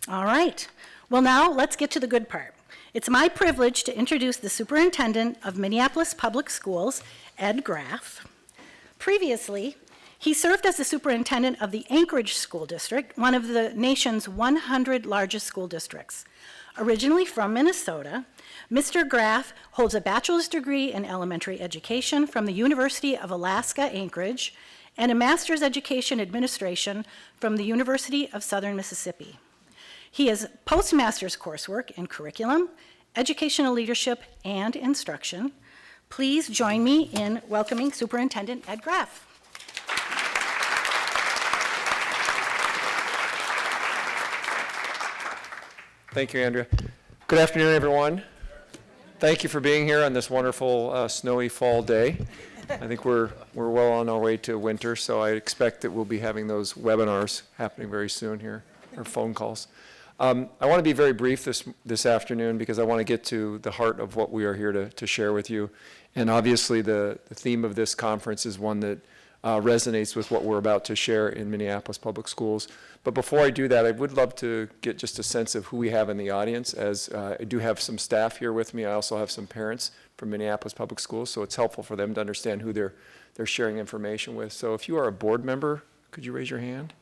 All right. Well, now let's get to the good part. It's my privilege to introduce the Superintendent of Minneapolis Public Schools, Ed Graff. Previously, he served as the superintendent of the Anchorage School District, one of the nation's 100 largest school districts. Originally from Minnesota, Mr. Graff holds a bachelor's degree in elementary education from the University of Alaska Anchorage and a master's education administration from the University of Southern Mississippi. He has postmaster's coursework in curriculum, educational leadership, and instruction. Please join me in welcoming Superintendent Ed Graff. Thank you, Andrea. Good afternoon, everyone. Thank you for being here on this wonderful snowy fall day. I think we're well on our way to winter, so I expect that we'll be having those webinars happening very soon here, or phone calls. I want to be very brief this afternoon because I want to get to the heart of what we are here to share with you. And obviously the theme of this conference is one that resonates with what we're about to share in Minneapolis Public Schools. But before I do that, I would love to get just a sense of who we have in the audience, as I do have some staff here with me. I also have some parents from Minneapolis Public Schools, so it's helpful for them to understand who they're sharing information with. So if you are a board member, could you raise your hand?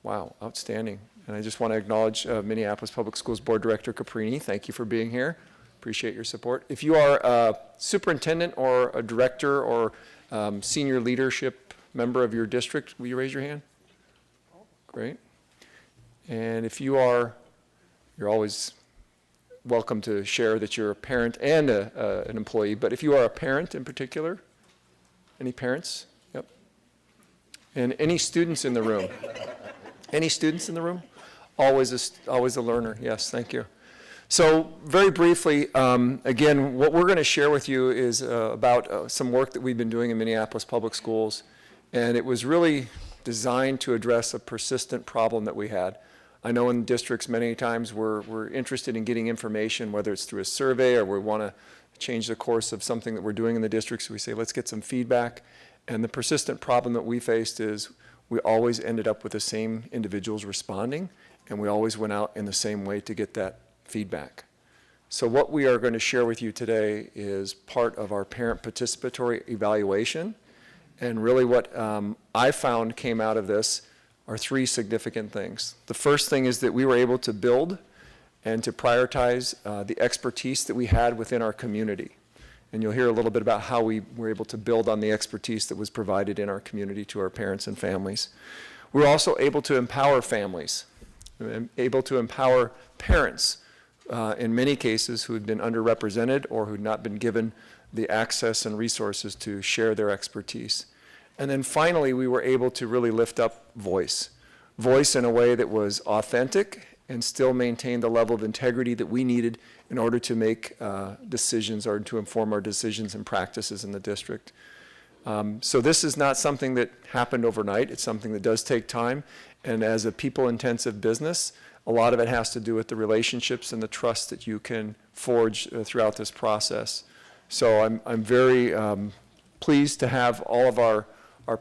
Wow, outstanding. And I just want to acknowledge Minneapolis Public Schools Board Director Caprini. Thank you for being here. Appreciate your support. If you are a superintendent or a director or senior leadership member of your district, will you raise your hand? Great. And if you are, you're always welcome to share that you're a parent and an employee, but if you are a parent in particular, any parents? Yep. And any students in the room? Any students in the room? Always a learner. Yes, thank you. So very briefly, again, what we're going to share with you is about some work that we've been doing in Minneapolis Public Schools, and it was really designed to address a persistent problem that we had. I know in districts many times we're interested in getting information, whether it's through a survey or we want to change the course of something that we're doing in the district, so we say, let's get some feedback. And the persistent problem that we faced is we always ended up with the same individuals responding, and we always went out in the same way to get that feedback. So what we are going to share with you today is part of our parent participatory evaluation. And really what I found came out of this are three significant things. The first thing is that we were able to build and to prioritize the expertise that we had within our community. And you'll hear a little bit about how we were able to build on the expertise that was provided in our community to our parents and families. We were also able to empower families, able to empower parents in many cases who had been underrepresented or who had not been given the access and resources to share their expertise. And then finally, we were able to really lift up voice in a way that was authentic and still maintain the level of integrity that we needed in order to make decisions or to inform our decisions and practices in the district. So this is not something that happened overnight. It's something that does take time. And as a people-intensive business, a lot of it has to do with the relationships and the trust that you can forge throughout this process. So I'm very pleased to have all of our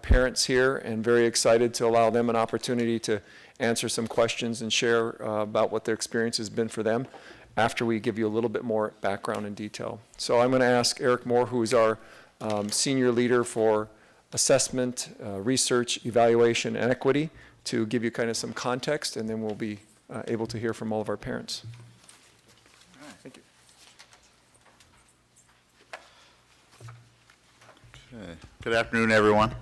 parents here and very excited to allow them an opportunity to answer some questions and share about what their experience has been for them after we give you a little bit more background and detail. So I'm going to ask Eric Moore, who is our senior leader for assessment, research, evaluation, and equity, to give you kind of some context, and then we'll be able to hear from all of our parents. All right. Thank you. Okay. Good afternoon, everyone.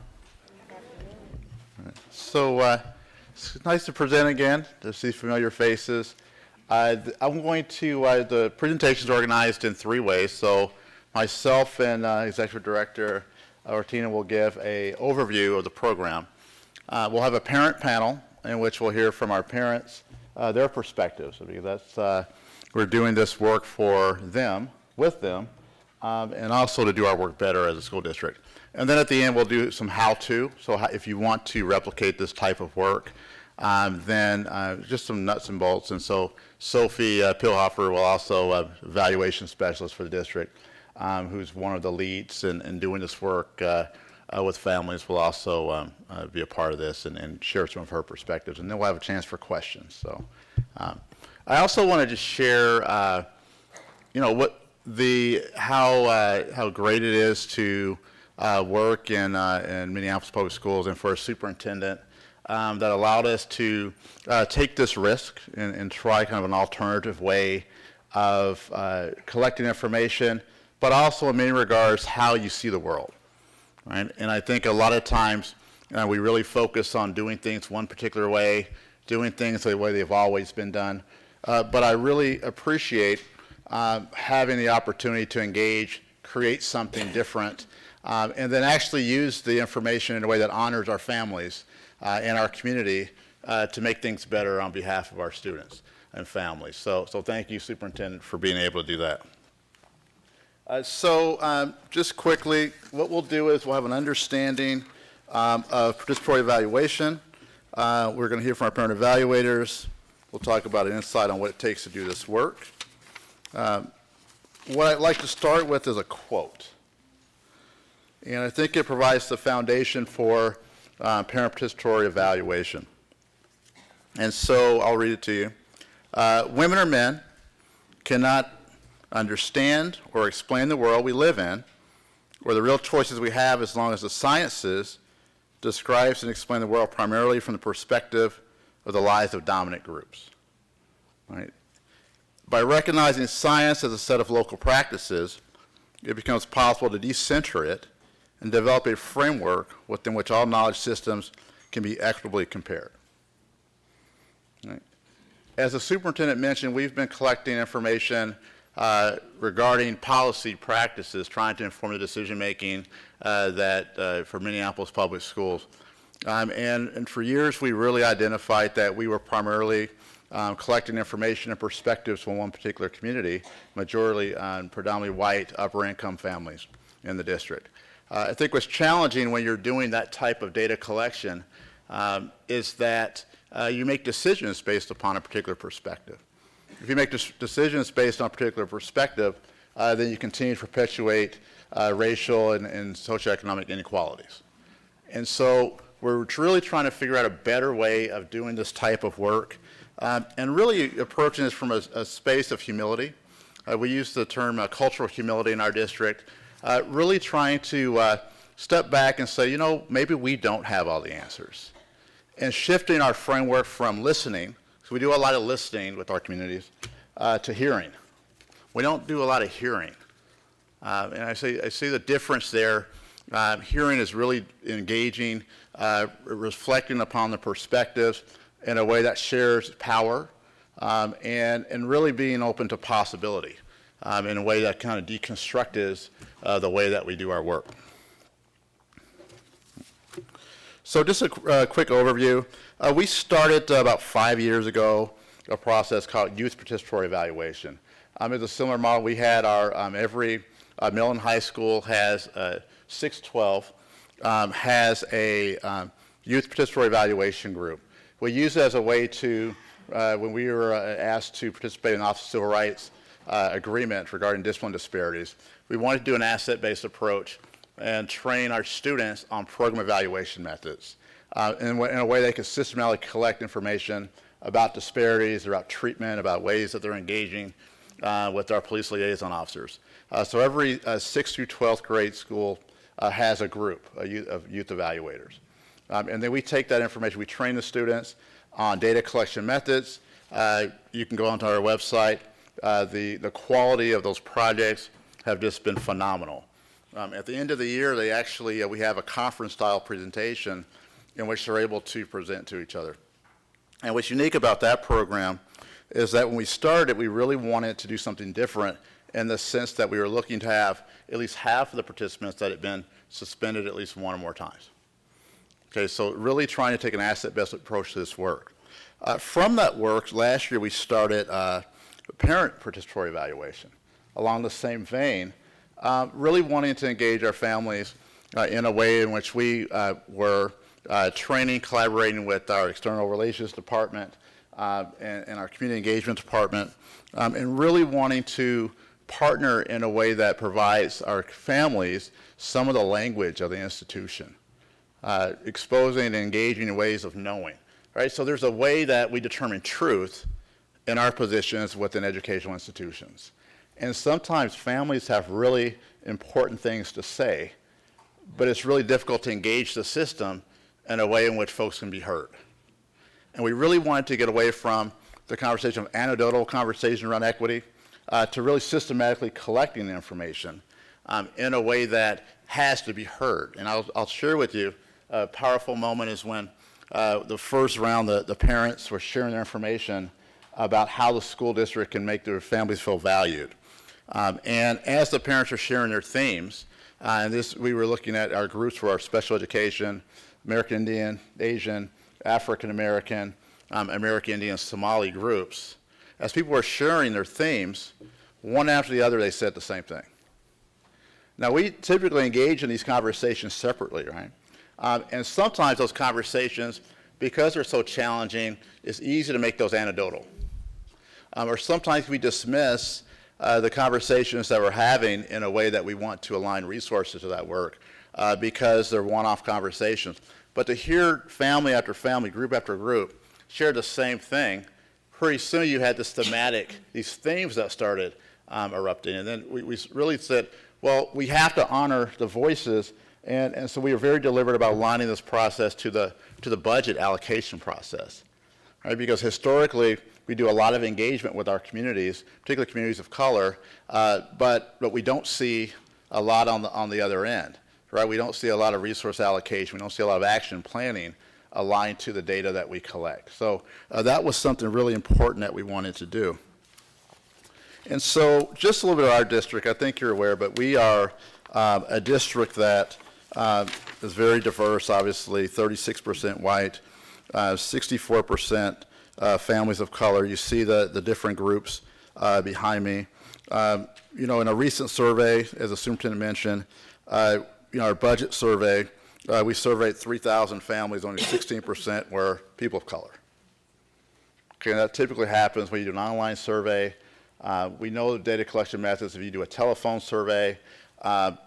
So it's nice to present again, to see familiar faces. I'm going to, the presentation's organized in three ways. So myself and Executive Director Ortina will give an overview of the program. We'll have a parent panel in which we'll hear from our parents, their perspectives. Because that's, we're doing this work for them, with them, and also to do our work better as a school district. And then at the end, we'll do some how-to. So if you want to replicate this type of work, then just some nuts and bolts. And so Sophie Pilhofer will also evaluation specialist for the district, who's one of the leads in doing this work with families, will also be a part of this and share some of her perspectives. And then we'll have a chance for questions. So I also wanted to share, how great it is to work in Minneapolis Public Schools and for a superintendent that allowed us to take this risk and try kind of an alternative way of collecting information, but also in many regards how you see the world, right? And I think a lot of times we really focus on doing things one particular way, doing things the way they've always been done. But I really appreciate having the opportunity to engage, create something different, and then actually use the information in a way that honors our families and our community to make things better on behalf of our students and families. So thank you, Superintendent, for being able to do that. Just quickly, what we'll do is we'll have an understanding of participatory evaluation. We're going to hear from our parent evaluators. We'll talk about an insight on what it takes to do this work. What I'd like to start with is a quote. And I think it provides the foundation for parent participatory evaluation. And so I'll read it to you. Women or men cannot understand or explain the world we live in or the real choices we have as long as the sciences describes and explain the world primarily from the perspective of the lives of dominant groups. Right? By recognizing science as a set of local practices, it becomes possible to decenter it and develop a framework within which all knowledge systems can be equitably compared. Right? As the superintendent mentioned, we've been collecting information regarding policy practices, trying to inform the decision-making for Minneapolis Public Schools. And for years, we really identified that we were primarily collecting information and perspectives from one particular community, majority on predominantly white, upper-income families in the district. I think what's challenging when you're doing that type of data collection is that you make decisions based upon a particular perspective. If you make decisions based on a particular perspective, then you continue to perpetuate racial and socioeconomic inequalities. And so we're really trying to figure out a better way of doing this type of work and really approaching this from a space of humility. We use the term cultural humility in our district, really trying to step back and say, maybe we don't have all the answers. And shifting our framework from listening, so we do a lot of listening with our communities, to hearing. We don't do a lot of hearing. And I see the difference there. Hearing is really engaging, reflecting upon the perspectives in a way that shares power, and really being open to possibility in a way that kind of deconstructs the way that we do our work. So just a quick overview. We started about 5 years ago a process called Youth Participatory Evaluation. It's a similar model. We had our every middle and high school has 612 has a Youth Participatory Evaluation group. We use it as a way to, when we were asked to participate in the Office of Civil Rights agreement regarding discipline disparities, we wanted to do an asset-based approach and train our students on program evaluation methods in a way they could systematically collect information about disparities, about treatment, about ways that they're engaging with our police liaison officers. So every 6th through 12th grade school has a group of youth evaluators. And then we take that information, we train the students on data collection methods. You can go onto our website. The quality of those projects have just been phenomenal. At the end of the year, they actually, we have a conference-style presentation in which they're able to present to each other. And what's unique about that program is that when we started, we really wanted to do something different in the sense that we were looking to have at least half of the participants that had been suspended at least one or more times. Okay, so really trying to take an asset-based approach to this work. From that work, last year we started parent participatory evaluation along the same vein, really wanting to engage our families in a way in which we were training, collaborating with our external relations department and our community engagement department, and really wanting to partner in a way that provides our families some of the language of the institution, exposing and engaging in ways of knowing. Right? So there's a way that we determine truth, in our positions within educational institutions. And sometimes families have really important things to say, but it's really difficult to engage the system in a way in which folks can be heard. And we really wanted to get away from the conversation of anecdotal conversation around equity to really systematically collecting the information in a way that has to be heard. And I'll share with you a powerful moment is when the first round, the parents were sharing their information about how the school district can make their families feel valued. And as the parents are sharing their themes, we were looking at our groups for our special education, American Indian, Asian, African American, American Indian, Somali groups. As people were sharing their themes, one after the other, they said the same thing. Now, we typically engage in these conversations separately, right? And sometimes those conversations, because they're so challenging, it's easy to make those anecdotal. Or sometimes we dismiss the conversations that we're having in a way that we want to align resources to that work because they're one-off conversations. But to hear family after family, group after group, share the same thing, pretty soon you had this thematic, these themes that started erupting. And then we really said, well, we have to honor the voices, and so we were very deliberate about aligning this process to the budget allocation process, right? Because historically, we do a lot of engagement with our communities, particularly communities of color, but we don't see a lot on the other end, right? We don't see a lot of resource allocation. We don't see a lot of action planning aligned to the data that we collect. So that was something really important that we wanted to do. And so just a little bit of our district, I think you're aware, but we are a district that is very diverse, obviously, 36% white, 64% families of color. You see the different groups behind me. You know, in a recent survey, as the superintendent mentioned, you know, our budget survey, we surveyed 3,000 families, only 16% were people of color. Okay, and that typically happens when you do an online survey. We know the data collection methods. If you do a telephone survey,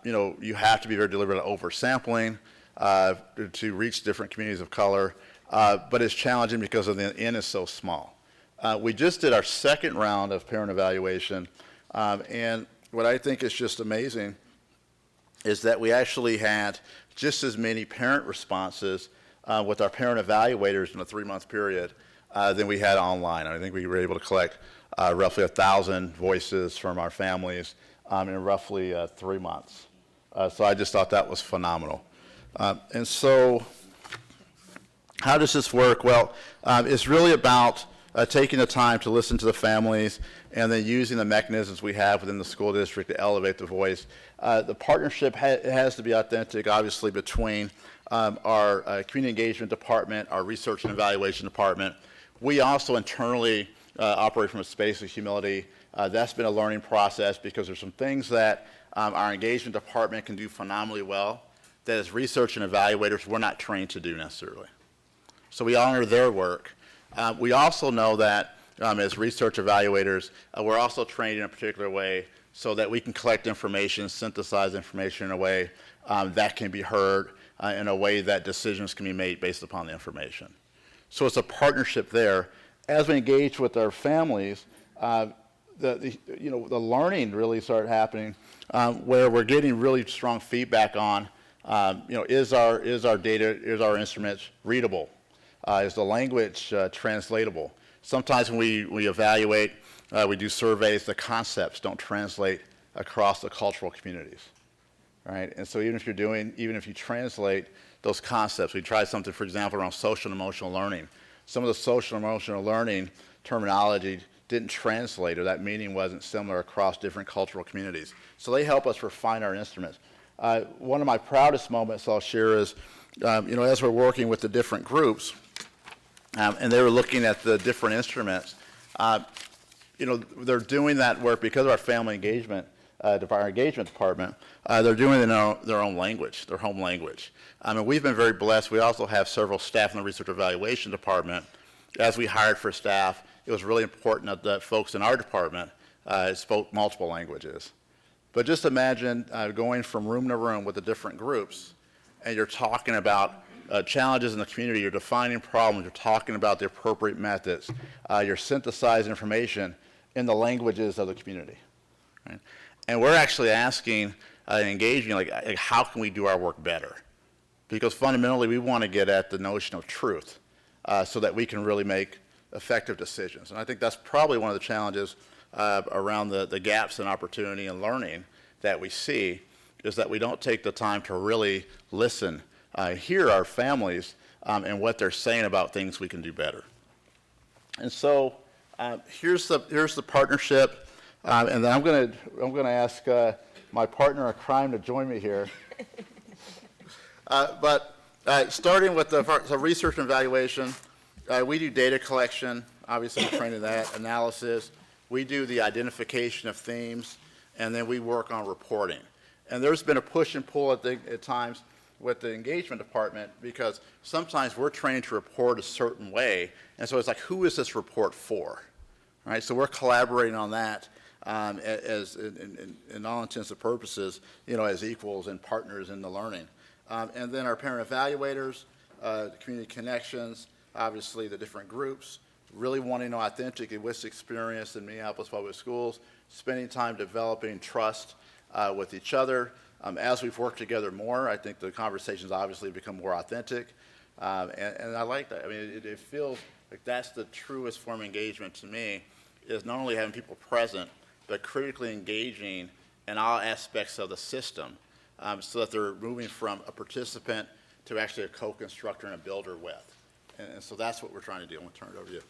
you know, you have to be very deliberate on oversampling to reach different communities of color, but it's challenging because the N is so small. We just did our second round of parent evaluation, and what I think is just amazing is that we actually had just as many parent responses with our parent evaluators in a 3-month period than we had online. I think we were able to collect roughly 1,000 voices from our families in roughly 3 months. So I just thought that was phenomenal. And so how does this work? Well, it's really about taking the time to listen to the families and then using the mechanisms we have within the school district to elevate the voice. The partnership has to be authentic, obviously, between our community engagement department, our research and evaluation department. We also internally operate from a space of humility. That's been a learning process because there's some things that our engagement department can do phenomenally well that as research and evaluators we're not trained to do necessarily. So we honor their work. We also know that as research evaluators, we're also trained in a particular way so that we can collect information, synthesize information in a way that can be heard, in a way that decisions can be made based upon the information. So it's a partnership there. As we engage with our families, the learning really started happening where we're getting really strong feedback on, is our data, is our instruments readable? Is the language translatable? Sometimes when we evaluate, we do surveys, the concepts don't translate across the cultural communities, right? And so even if you translate those concepts, we tried something, for example, around social and emotional learning. Some of the social and emotional learning terminology didn't translate, or that meaning wasn't similar across different cultural communities. So they help us refine our instruments. One of my proudest moments I'll share is, as we're working with the different groups, and they were looking at the different instruments, they're doing that work because of our family engagement, our engagement department. They're doing it in their own language, their home language. And we've been very blessed. We also have several staff in the research evaluation department. As we hired for staff, it was really important that folks in our department spoke multiple languages. But just imagine going from room to room with the different groups, and you're talking about challenges in the community, you're defining problems, you're talking about the appropriate methods, you're synthesizing information in the languages of the community. Right? And we're actually asking and engaging, like, how can we do our work better? Because fundamentally, we want to get at the notion of truth so that we can really make effective decisions. And I think that's probably one of the challenges around the gaps in opportunity and learning that we see, is that we don't take the time to really listen, hear our families and what they're saying about things we can do better. And so here's the partnership, and then I'm going to ask my partner in crime to join me here. But starting with the research and evaluation, we do data collection, obviously we're trained in that, analysis. We do the identification of themes, and then we work on reporting. And there's been a push and pull at times with the engagement department, because sometimes we're trained to report a certain way, and so it's like, who is this report for? Right? So we're collaborating on that as in all intents and purposes, as equals and partners in the learning. And then our parent evaluators, the community connections, obviously the different groups, really wanting an authentic and WIS experience in Minneapolis Public Schools, spending time developing trust with each other. As we've worked together more, I think the conversations obviously become more authentic, and I like that. I mean, it feels like that's the truest form of engagement to me, is not only having people present, but critically engaging in all aspects of the system, so that they're moving from a participant to actually a co-constructor and a builder with. And so that's what we're trying to do. I'm going to turn it over to you.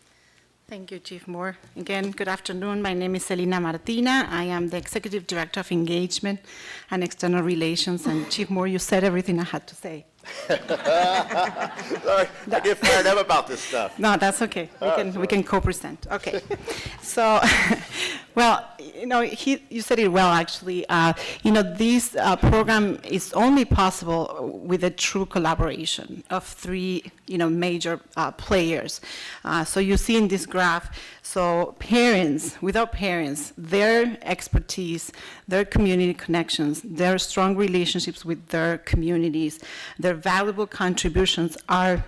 Thank you, Chief Moore. Again, good afternoon. My name is Selina Martina. I am the Executive Director of Engagement and External Relations. And Chief Moore, you said everything I had to say. Sorry, I get fired up about this stuff. No, that's okay. We can co-present. Okay. So, well, you said it well, actually. This program is only possible with a true collaboration of three, major players. So you see in this graph, so without parents, their expertise, their community connections, their strong relationships with their communities, their valuable contributions are,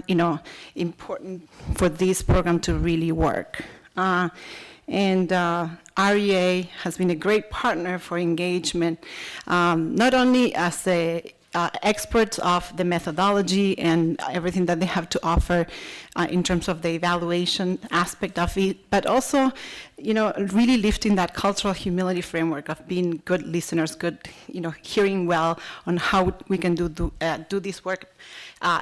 important for this program to really work. And REA has been a great partner for engagement, not only as experts of the methodology and everything that they have to offer in terms of the evaluation aspect of it, but also, really lifting that cultural humility framework of being good listeners, hearing well on how we can do this work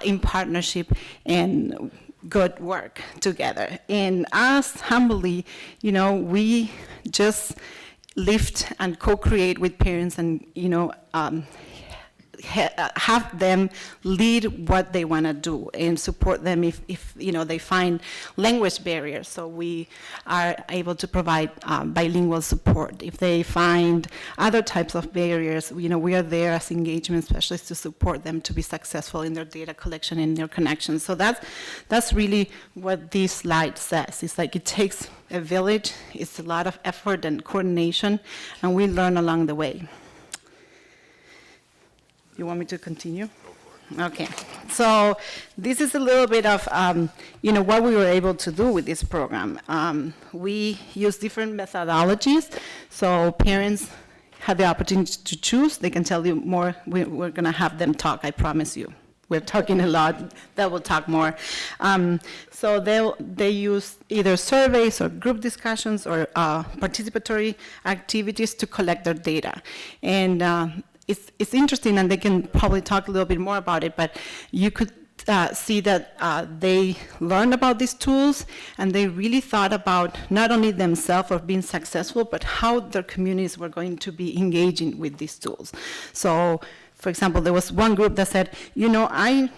in partnership and good work together. And us, humbly, we just lift and co-create with parents and, have them lead what they want to do and support them if they find language barriers. So we are able to provide bilingual support. If they find other types of barriers, we are there as engagement specialists to support them to be successful in their data collection and their connections. So that's really what this slide says. It's like it takes a village. It's a lot of effort and coordination, and we learn along the way. You want me to continue? Go for it. Okay. So this is a little bit of, what we were able to do with this program. We use different methodologies, so parents have the opportunity to choose. They can tell you more. We're going to have them talk, I promise you. We're talking a lot. They will talk more. So they use either surveys or group discussions or participatory activities to collect their data. And it's interesting, and they can probably talk a little bit more about it, but you could see that they learned about these tools, and they really thought about not only themselves or being successful, but how their communities were going to be engaging with these tools. So, for example, there was one group that said, I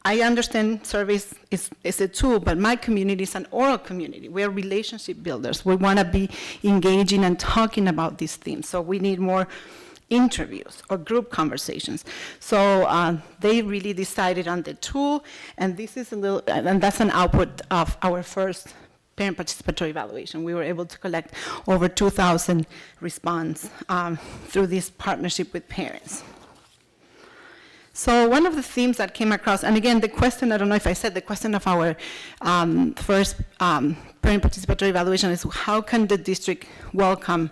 understand surveys is a tool, but my community is an oral community. We're relationship builders. We want to be engaging and talking about these themes, so we need more interviews or group conversations. So they really decided on the tool, and this is and that's an output of our first parent participatory evaluation. We were able to collect over 2,000 responses through this partnership with parents. So one of the themes that came across, and again, the question, I don't know if I said, the question of our first parent participatory evaluation is how can the district welcome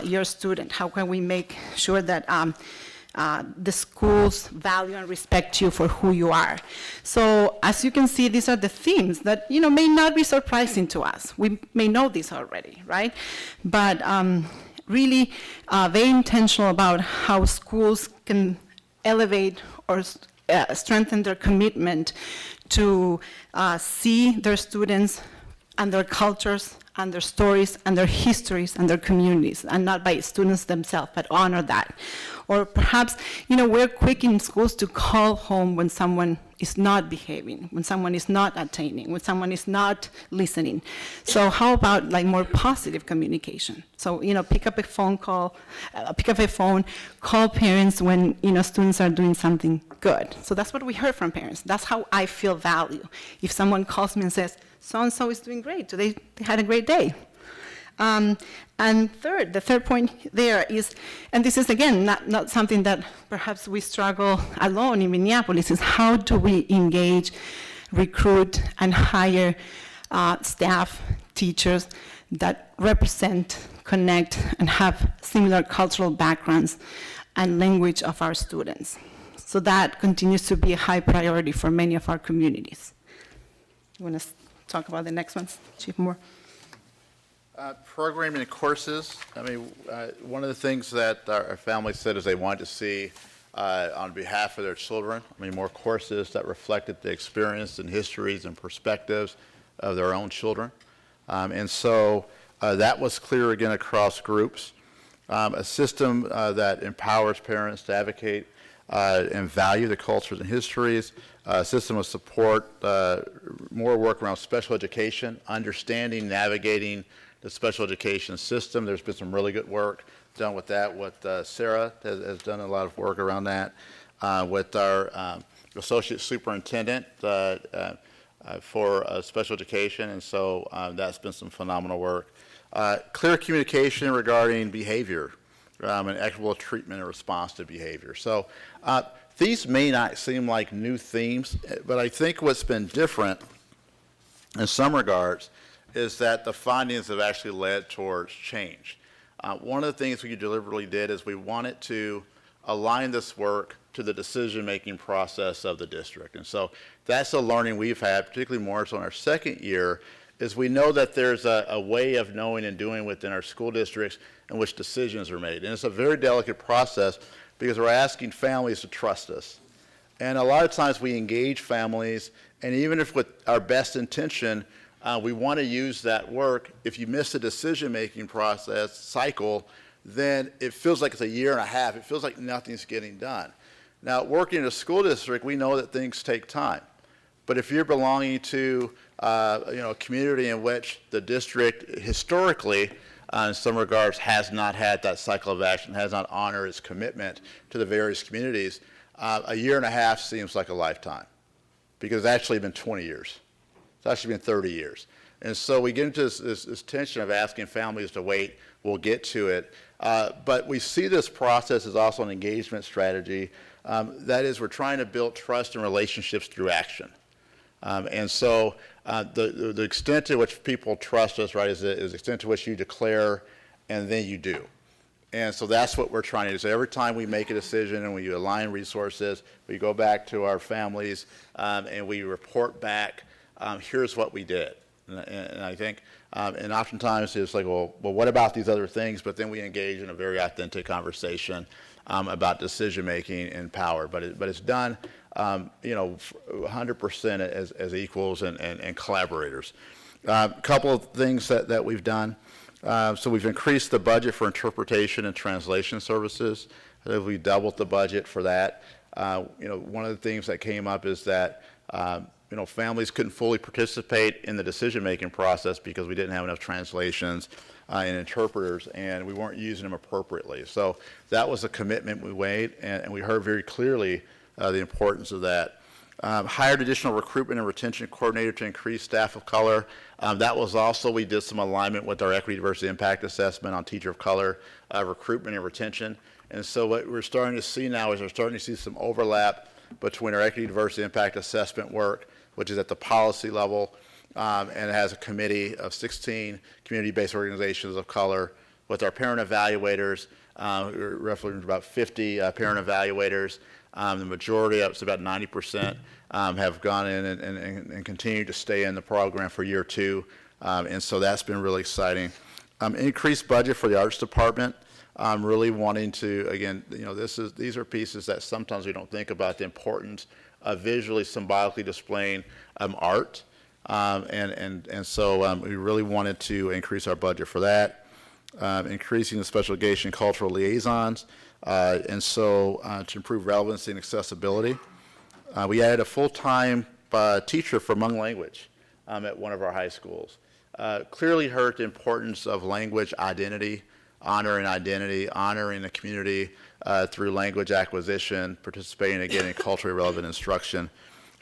your student? How can we make sure that the schools value and respect you for who you are? So as you can see, these are the themes that, may not be surprising to us. We may know this already, right? But really very intentional about how schools can elevate or strengthen their commitment to see their students and their cultures and their stories and their histories and their communities, and not by students themselves, but honor that. Or perhaps, we're quick in schools to call home when someone is not behaving, when someone is not attaining, when someone is not listening. So how about more positive communication? So, pick up a phone, call parents when, students are doing something good. So that's what we heard from parents. That's how I feel value. If someone calls me and says, so-and-so is doing great, today they had a great day. And the third point there is, and this is again not something that perhaps we struggle alone in Minneapolis, is how do we engage, recruit, and hire staff, teachers that represent, connect, and have similar cultural backgrounds and language of our students. So that continues to be a high priority for many of our communities. You want to talk about the next ones, Chief Moore? Programming and courses. One of the things that our family said is they wanted to see on behalf of their children, more courses that reflected the experience and histories and perspectives of their own children. And so that was clear again across groups. A system that empowers parents to advocate and value the cultures and histories, a system of support, more work around special education, understanding, navigating the special education system. There's been some really good work done with that. Sarah has done a lot of work around that with our associate superintendent for special education, and so that's been some phenomenal work. Clear communication regarding behavior and equitable treatment in response to behavior. So these may not seem like new themes, but I think what's been different in some regards is that the findings have actually led towards change. One of the things we deliberately did is we wanted to align this work to the decision-making process of the district. And so that's a learning we've had, particularly more so in our second year, is we know that there's a way of knowing and doing within our school districts in which decisions are made. And it's a very delicate process because we're asking families to trust us. And a lot of times we engage families, and even if with our best intention, we want to use that work. If you miss a decision-making process cycle, then it feels like it's a year and a half. It feels like nothing's getting done. Now, working in a school district, we know that things take time. But if you're belonging to a community in which the district historically, in some regards, has not had that cycle of action, has not honored its commitment to the various communities, a year and a half seems like a lifetime, because it's actually been 20 years. It's actually been 30 years. And so we get into this tension of asking families to wait. We'll get to it. But we see this process as also an engagement strategy. That is, we're trying to build trust and relationships through action. And so the extent to which people trust us, right, is the extent to which you declare and then you do. And so that's what we're trying to do. So every time we make a decision and we align resources, we go back to our families and we report back, here's what we did. And I think, and oftentimes it's like, well, what about these other things? But then we engage in a very authentic conversation about decision-making and power. But it's done, 100% as equals and collaborators. A couple of things that we've done. So we've increased the budget for interpretation and translation services. We doubled the budget for that. One of the things that came up is that families couldn't fully participate in the decision-making process because we didn't have enough translations and interpreters, and we weren't using them appropriately. So that was a commitment we made, and we heard very clearly the importance of that. Hired additional recruitment and retention coordinator to increase staff of color. That was also, we did some alignment with our equity, diversity, impact assessment on teacher of color recruitment and retention. And so what we're starting to see now is we're starting to see some overlap between our equity, diversity, impact assessment work, which is at the policy level, and it has a committee of 16 community-based organizations of color with our parent evaluators, roughly about 50 parent evaluators. The majority, up to about 90%, have gone in and continue to stay in the program for year 2. And so that's been really exciting. Increased budget for the arts department. Really wanting to, again, these are pieces that sometimes we don't think about the importance of visually, symbolically displaying art. And so we really wanted to increase our budget for that. Increasing the special education cultural liaisons, and so to improve relevancy and accessibility. We added a full-time teacher for Hmong language at one of our high schools. Clearly heard the importance of language identity, honoring the community through language acquisition, participating again in culturally relevant instruction.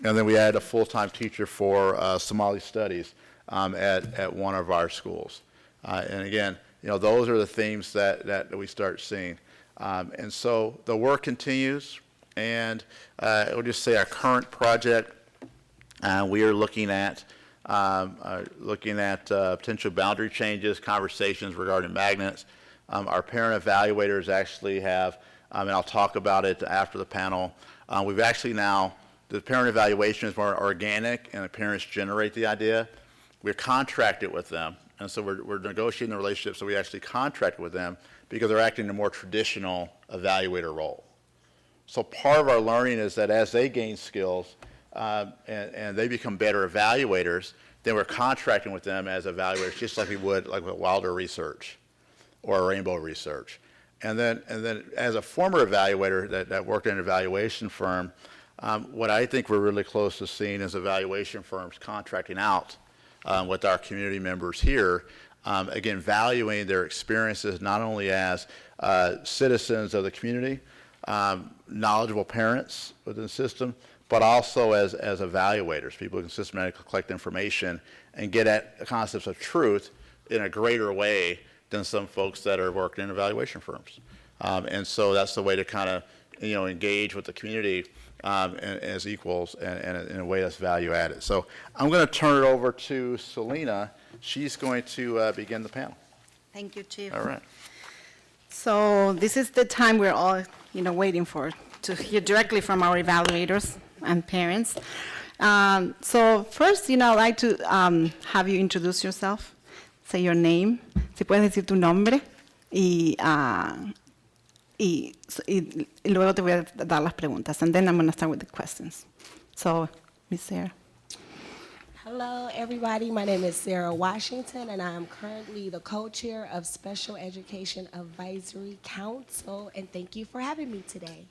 And then we added a full-time teacher for Somali studies at one of our schools. And again, those are the themes that we start seeing. And so the work continues, and I would just say our current project, we are looking at potential boundary changes, conversations regarding magnets. Our parent evaluators actually have, and I'll talk about it after the panel, we've actually now, the parent evaluation is more organic and the parents generate the idea. We're contracted with them, and so we're negotiating the relationship, so we actually contract with them because they're acting in a more traditional evaluator role. So part of our learning is that as they gain skills and they become better evaluators, then we're contracting with them as evaluators, just like we would like with Wilder Research or Rainbow Research. And then as a former evaluator that worked in an evaluation firm, what I think we're really close to seeing is evaluation firms contracting out with our community members here, again, valuing their experiences not only as citizens of the community, knowledgeable parents within the system, but also as evaluators, people who can systematically collect information and get at concepts of truth in a greater way than some folks that are working in evaluation firms. And so that's the way to kind of, engage with the community as equals and in a way that's value added. So I'm going to turn it over to Selena. She's going to begin the panel. Thank you, Chief. All right. So this is the time we're all, waiting for, to hear directly from our evaluators and parents. So first, I'd like to have you introduce yourself, say your name, si puedes decir tu nombre, y luego te voy a dar las preguntas, and then I'm going to start with the questions. So, Ms. Sarah. Hello, everybody. My name is Sarah Washington, and I'm currently the co-chair of Special Education Advisory Council, and thank you for having me today.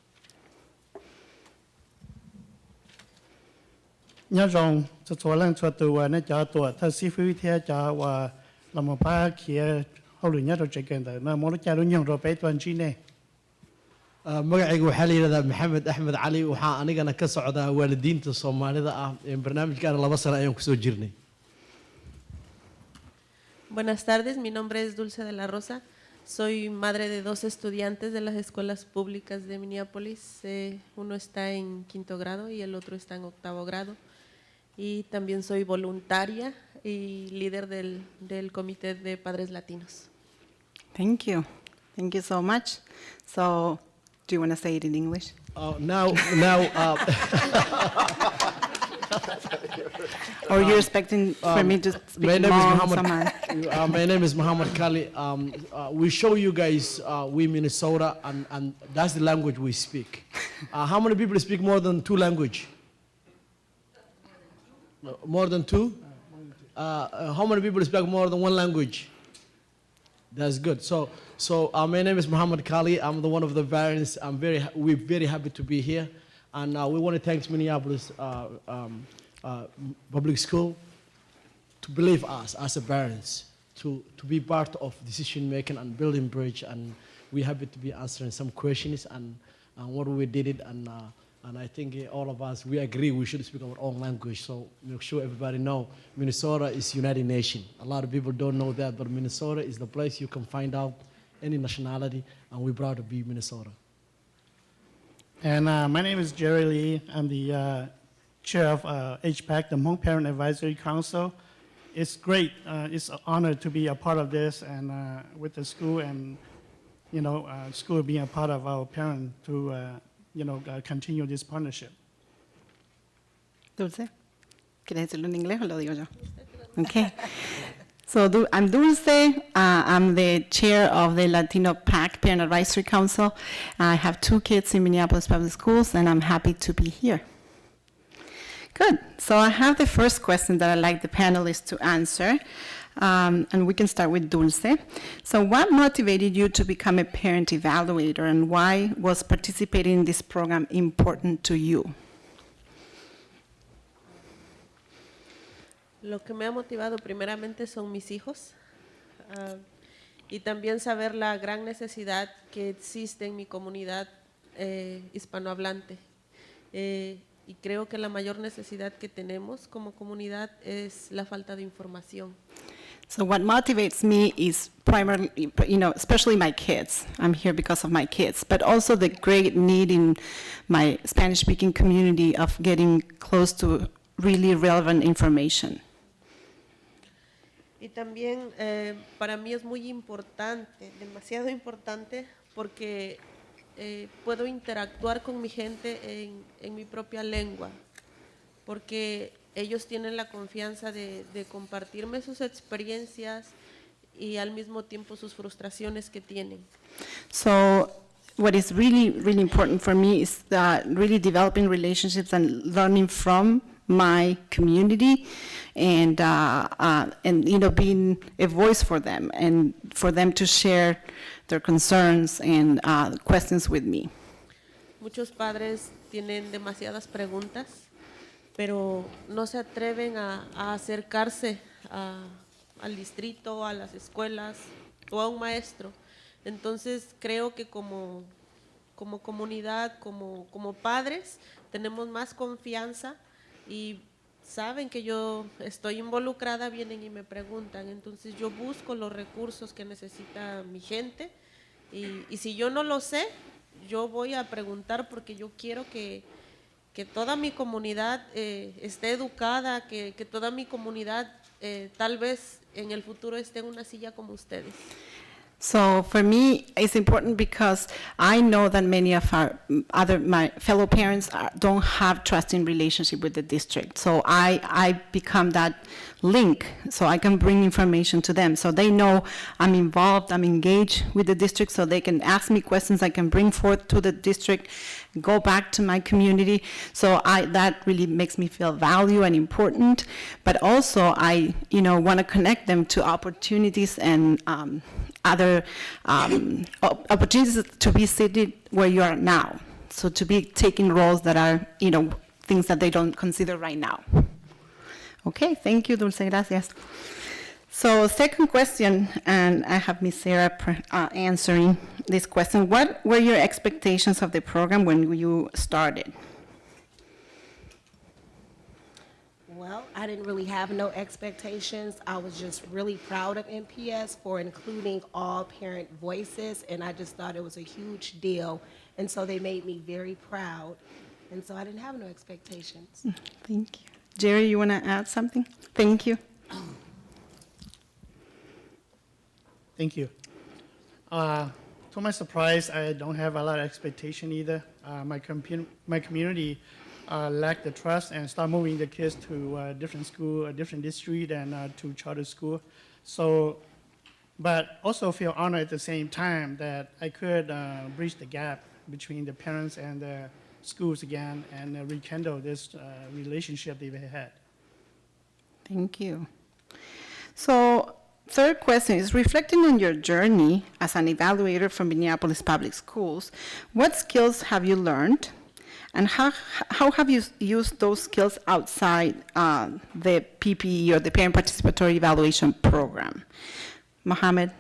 nhớ rằng cho số lần cho tụi nó cho tụi thợ sĩ phi theo cho và làm một ba kia hậu luyện nhớ rồi chạy gần tới mà mỗi lúc cha nó nhung rồi bé toàn chi này magacaygu waxaa la yidhahdaa maxamed axmed cali waxaa anigana ka socdaa waalidiinta soomaalida ah barnaamijkaana 2 sano ayaan kusoo jirnay. Buenas tardes, mi nombre es Dulce de la Rosa. Soy madre de 2 estudiantes de las escuelas públicas de Minneapolis. Uno está en 5º grado y el otro está en 8º grado. Y también soy voluntaria y líder del Comité de Padres Latinos. Thank you. Thank you so much. So, do you want to say it in English? Now Or you're expecting for me to speak my name is Muhammad Kali. We show you guys we Minnesota and that's the language we speak. How many people speak more than 2 languages? More than 2? How many people speak more than 1 language? That's good. So my name is Muhammad Kali. I'm one of the parents. We're very happy to be here, and we want to thank Minneapolis Public School to believe us as a parents to be part of decision making and building bridge. And we're happy to be answering some questions and what we did it. And I think all of us, we agree we should speak our own language. So make sure everybody know Minnesota is United Nation. A lot of people don't know that, but Minnesota is the place you can find out any nationality, and we're proud to be Minnesota. And my name is Jerry Lee. I'm the chair of HPAC, the Hmong Parent Advisory Council. It's great. It's an honor to be a part of this and with the school and, school being a part of our parent to, continue this partnership. Dulce, ¿quieres decirlo en inglés o lo digo yo? Okay. So I'm Dulce. I'm the chair of the Latino PAC Parent Advisory Council. I have 2 kids in Minneapolis Public Schools, and I'm happy to be here. Good. So I have the first question that I'd like the panelists to answer, and we can start with Dulce. So what motivated you to become a parent evaluator, and why was participating in this program important to you? Lo que me ha motivado primeramente son mis hijos y también saber la gran necesidad que existe en mi comunidad hispanohablante. Y creo que la mayor necesidad que tenemos como comunidad es la falta de información. So what motivates me is primarily, especially my kids. I'm here because of my kids, but also the great need in my Spanish-speaking community of getting close to really relevant information. Y también para mí es muy importante, demasiado importante, porque puedo interactuar con mi gente en mi propia lengua, porque ellos tienen la confianza de compartirme sus experiencias y al mismo tiempo sus frustraciones que tienen. So what is really, really important for me is really developing relationships and learning from my community and being a voice for them and for them to share their concerns and questions with me. Muchos padres tienen demasiadas preguntas, pero no se atreven a acercarse al distrito, a las escuelas o a un maestro. Entonces creo que como comunidad, como padres, tenemos más confianza y saben que yo estoy involucrada, vienen y me preguntan. Entonces yo busco los recursos que necesita mi gente y si yo no lo sé, yo voy a preguntar porque yo quiero que toda mi comunidad esté educada, que toda mi comunidad tal vez en el futuro esté en una silla como ustedes. So for me, it's important because I know that many of my fellow parents don't have trusting relationship with the district. So I become that link, so I can bring information to them. So they know I'm involved, I'm engaged with the district, so they can ask me questions I can bring forth to the district, go back to my community. So that really makes me feel valued and important. But also I, want to connect them to opportunities and other opportunities to be seated where you are now. So to be taking roles that are, things that they don't consider right now. Okay, thank you, Dulce, gracias. So second question, and I have Ms. Sarah answering this question. What were your expectations of the program when you started? Well, I didn't really have no expectations. I was just really proud of MPS for including all parent voices, and I just thought it was a huge deal. And so they made me very proud. And so I didn't have no expectations. Thank you. Jerry, you want to add something? Thank you. Thank you. To my surprise, I don't have a lot of expectation either. My community lacked the trust and start moving the kids to a different school, a different district, and to charter school. So, but also feel honored at the same time that I could bridge the gap between the parents and the schools again and rekindle this relationship they've had. Thank you. So third question is, reflecting on your journey as an evaluator from Minneapolis Public Schools, what skills have you learned, and how have you used those skills outside the PPE or the Parent Participatory Evaluation Program? Mohammed,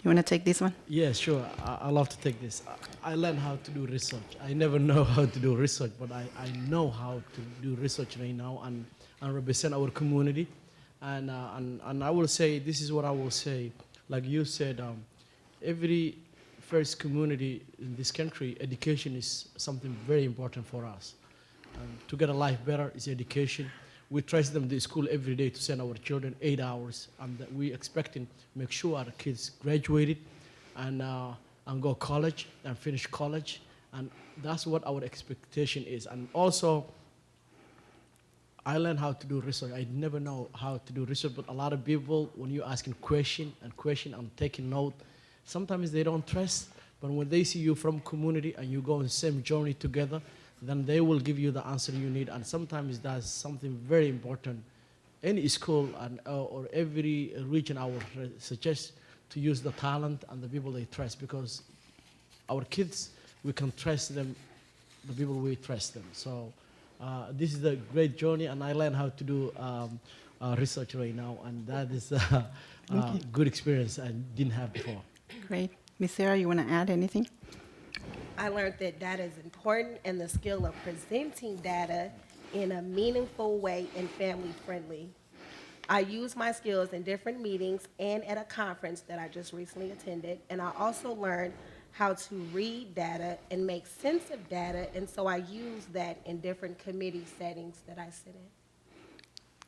you want to take this one? Yeah, sure. I love to take this. I learned how to do research. I never know how to do research, but I know how to do research right now and represent our community. And I will say, this is what I will say. Like you said, every first community in this country, education is something very important for us. To get a life better is education. We trace them to school every day to send our children 8 hours, and that we expecting make sure our kids graduated and go college and finish college, and that's what our expectation is. And also, I learned how to do research. I never know how to do research, but a lot of people, when you asking question and taking note, sometimes they don't trust, but when they see you from community and you go on the same journey together, then they will give you the answer you need. And sometimes that's something very important. Any school and, or every region, I would suggest to use the talent and the people they trust, because our kids, we can trust them, the people we trust them. So this is a great journey, and I learned how to do research right now, and that is a good experience I didn't have before. Great. Ms. Sarah, you want to add anything? I learned that data is important, and the skill of presenting data in a meaningful way and family-friendly. I use my skills in different meetings and at a conference that I just recently attended, and I also learned how to read data and make sense of data, and so I use that in different committee settings that I sit in.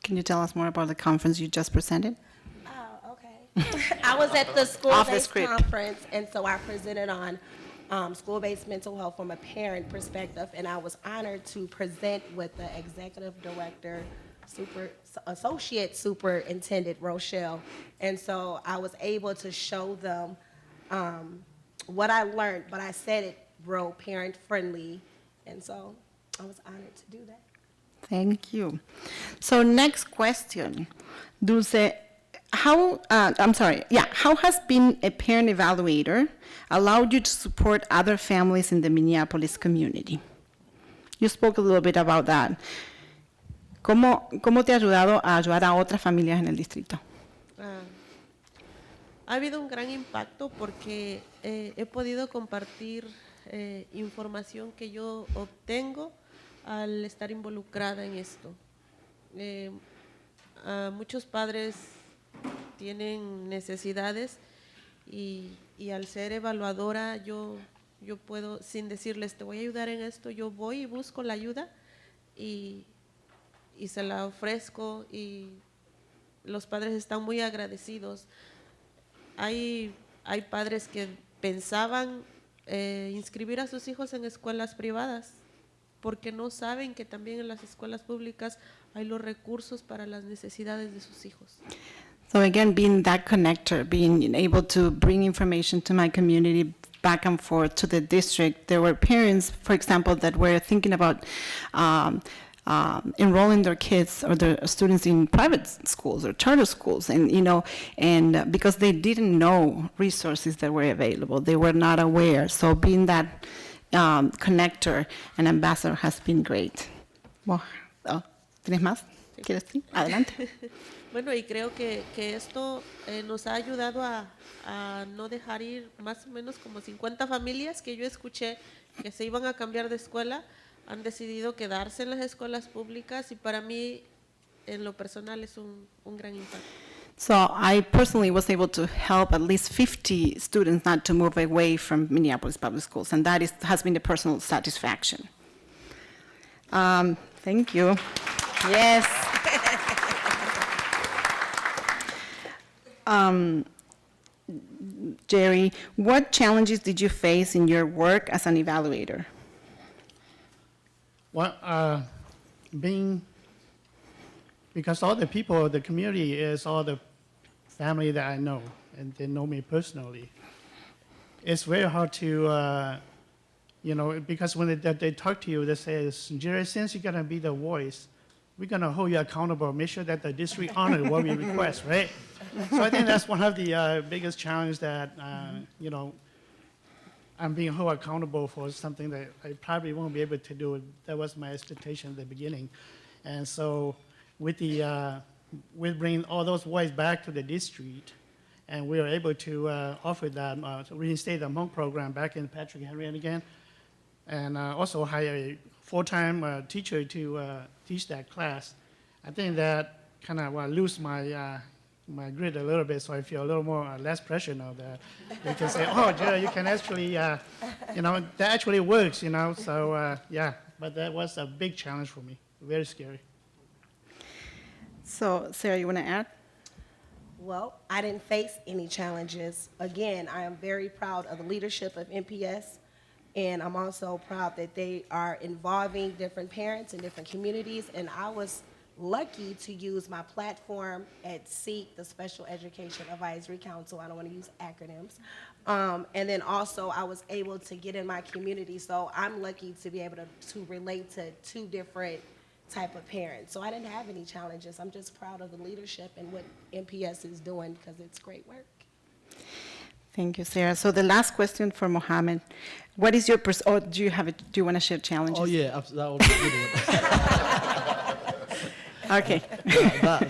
Can you tell us more about the conference you just presented? Oh, okay. I was at the Off the school-based script. conference, and so I presented on school-based mental health from a parent perspective, and I was honored to present with the executive director, associate superintendent Rochelle, and so I was able to show them what I learned, but I said it real parent-friendly, and so I was honored to do that. Thank you. So next question, Dulce, how has being a parent evaluator allowed you to support other families in the Minneapolis community? You spoke a little bit about that. ¿Cómo te ha ayudado a ayudar a otras familias en el distrito? Ha habido un gran impacto porque he podido compartir información que yo obtengo al estar involucrada en esto. Muchos padres tienen necesidades y al ser evaluadora yo puedo, sin decirles te voy a ayudar en esto, yo voy y busco la ayuda y se la ofrezco, y los padres están muy agradecidos. Hay padres que pensaban inscribir a sus hijos en escuelas privadas porque no saben que también en las escuelas públicas hay los recursos para las necesidades de sus hijos. So again, being that connector, being able to bring information to my community back and forth to the district. There were parents, for example, that were thinking about enrolling their kids or their students in private schools or charter schools, and because they didn't know resources that were available, they were not aware. So being that connector and ambassador has been great. Well, ¿tienes más? ¿Quieres? Sí, adelante. Bueno, y creo que esto nos ha ayudado a no dejar ir más o menos como 50 familias que yo escuché que se iban a cambiar de escuela, han decidido quedarse en las escuelas públicas, y para mí, en lo personal, es un gran impacto. So I personally was able to help at least 50 students not to move away from Minneapolis Public Schools, and that has been the personal satisfaction. Thank you. Yes. Jerry, what challenges did you face in your work as an evaluator? Well, because all the people, the community is all the family that I know, and they know me personally. It's very hard to, because when they talk to you, they say, Jerry, since you're gonna be the voice, we're gonna hold you accountable, make sure that the district honors what we request, right? So I think that's one of the biggest challenges that, I'm being held accountable for something that I probably won't be able to do. That was my expectation at the beginning. And so with bringing all those boys back to the district, and we were able to offer them, to reinstate the monk program back in Patrick Henry and again, and also hire a full-time teacher to teach that class. I think that kind of lose my my grid a little bit, so I feel a little more less pressure now that they can say, oh, Jerry, you can actually, that actually works, So yeah, but that was a big challenge for me, very scary. So, Sarah, you want to add? Well, I didn't face any challenges. Again, I am very proud of the leadership of MPS, and I'm also proud that they are involving different parents in different communities, and I was lucky to use my platform at SEEK, the Special Education Advisory Council. I don't want to use acronyms. And then also I was able to get in my community, so I'm lucky to be able to relate to two different type of parents. So I didn't have any challenges. I'm just proud of the leadership and what MPS is doing because it's great work. Thank you, Sarah. So the last question for Mohammed. What is your, do you want to share challenges? Oh, yeah, that would be a good one. Okay.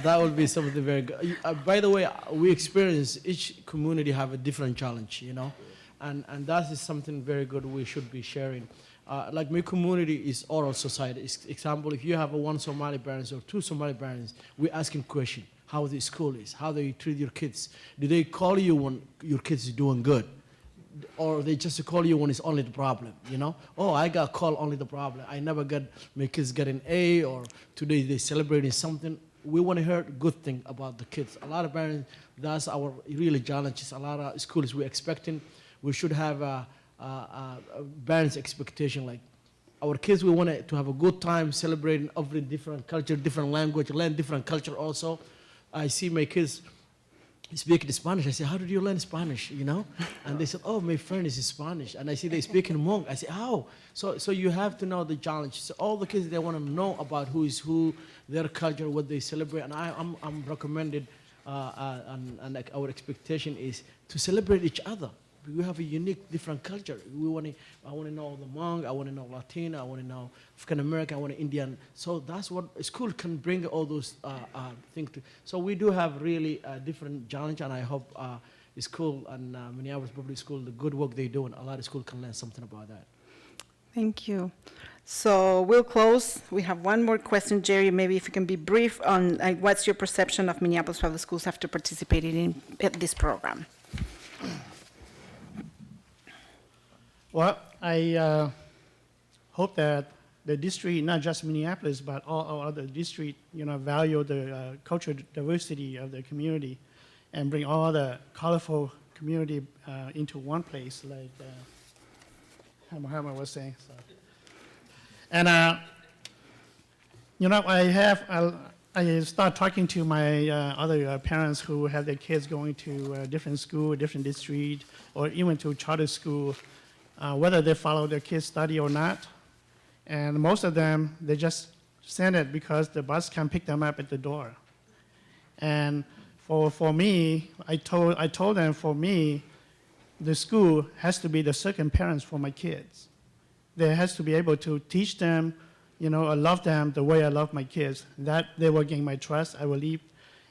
That would be something very good. By the way, we experience each community have a different challenge, and that is something very good we should be sharing. Like my community is oral society. Example, if you have one Somali parents or two Somali parents, we're asking question, how the school is, how they treat your kids. Do they call you when your kids is doing good? Or they just call you when it's only the problem, Oh, I got called only the problem. I never got my kids get an A, or today they celebrating something. We want to hear good thing about the kids. A lot of parents, that's our really challenges. A lot of schools we're expecting, we should have parents' expectation, like our kids, we want to have a good time celebrating every different culture, different language, learn different culture also. I see my kids speaking Spanish. I say, how did you learn Spanish, And they said, oh, my friend is Spanish. And I see they speak in Hmong. I say, how? So you have to know the challenge. So all the kids, they want to know about who is who, their culture, what they celebrate. And I'm recommended, and like our expectation is to celebrate each other. We have a unique, different culture. I want to know the Hmong, I want to know Latino, I want to know African American, I want to Indian. So that's what a school can bring all those things to. So we do have really a different challenge, and I hope the school and Minneapolis Public School, the good work they do, and a lot of schools can learn something about that. Thank you. So we'll close. We have one more question, Jerry. Maybe if you can be brief on what's your perception of Minneapolis Public Schools after participating in this program? Well, I hope that the district, not just Minneapolis, but all other districts, value the cultural diversity of the community and bring all the colorful community into one place, like Muhammad was saying. So. And, I start talking to my other parents who have their kids going to a different school, a different district, or even to charter school. Whether they follow their kids' study or not. And most of them, they just send it because the bus can pick them up at the door. And for me, I told them, for me, the school has to be the second parents for my kids. They has to be able to teach them, I love them the way I love my kids. That they will gain my trust, I will leave.